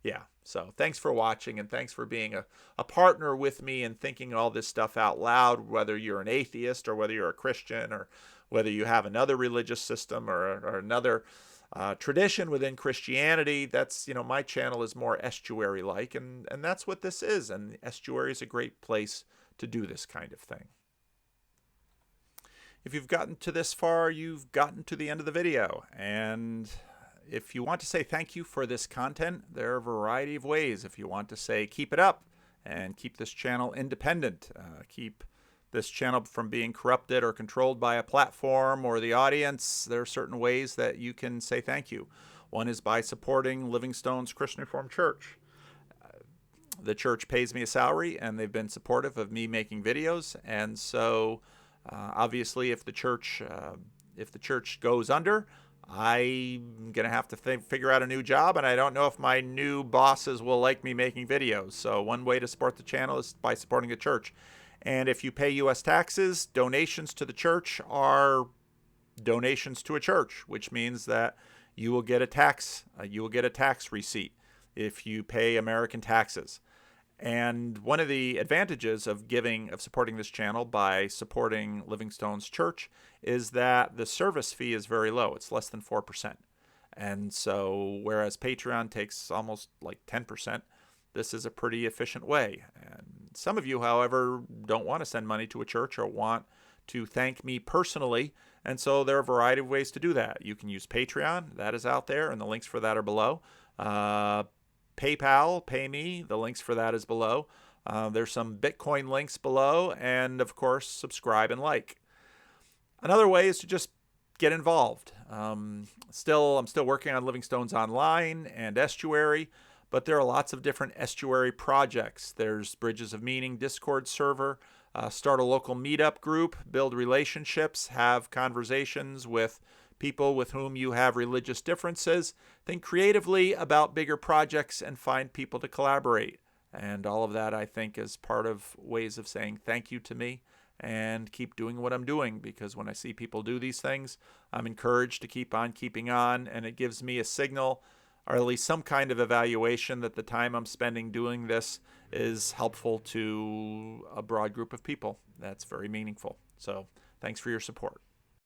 yeah, so thanks for watching, and thanks for being a partner with me and thinking all this stuff out loud, whether you're an atheist or whether you're a Christian or whether you have another religious system or another tradition within Christianity. That's, my channel is more estuary-like, and that's what this is, and estuary is a great place to do this kind of thing. If you've gotten to this far, you've gotten to the end of the video. And if you want to say thank you for this content, there are a variety of ways. If you want to say keep it up and keep this channel independent, keep this channel from being corrupted or controlled by a platform or the audience, there are certain ways that you can say thank you. One is by supporting Livingstone's Christian Reformed Church. The church pays me a salary, and they've been supportive of me making videos, and so obviously, if the church goes under, I'm gonna have to figure out a new job, and I don't know if my new bosses will like me making videos. So one way to support the channel is by supporting the church. And if you pay U.S. taxes, donations to the church are donations to a church, which means that you will get a tax receipt if you pay American taxes. And one of the advantages of supporting this channel by supporting Livingstone's church is that the service fee is very low. It's less than 4%. And so whereas Patreon takes almost like 10%, this is a pretty efficient way. And some of you, however, don't want to send money to a church or want to thank me personally. And so there are a variety of ways to do that. You can use Patreon. That is out there, and the links for that are below. PayPal, pay me. The links for that is below. There's some Bitcoin links below. And, of course, subscribe and like. Another way is to just get involved. I'm still working on Livingstone's Online and Estuary, but there are lots of different estuary projects. There's Bridges of Meaning Discord server. Start a local meetup group, build relationships, have conversations with people with whom you have religious differences. Think creatively about bigger projects and find people to collaborate. And all of that, I think, is part of ways of saying thank you to me and keep doing what I'm doing, because when I see people do these things, I'm encouraged to keep on keeping on, and it gives me a signal, or at least some kind of evaluation, that the time I'm spending doing this is helpful to a broad group of people. That's very meaningful. So thanks for your support.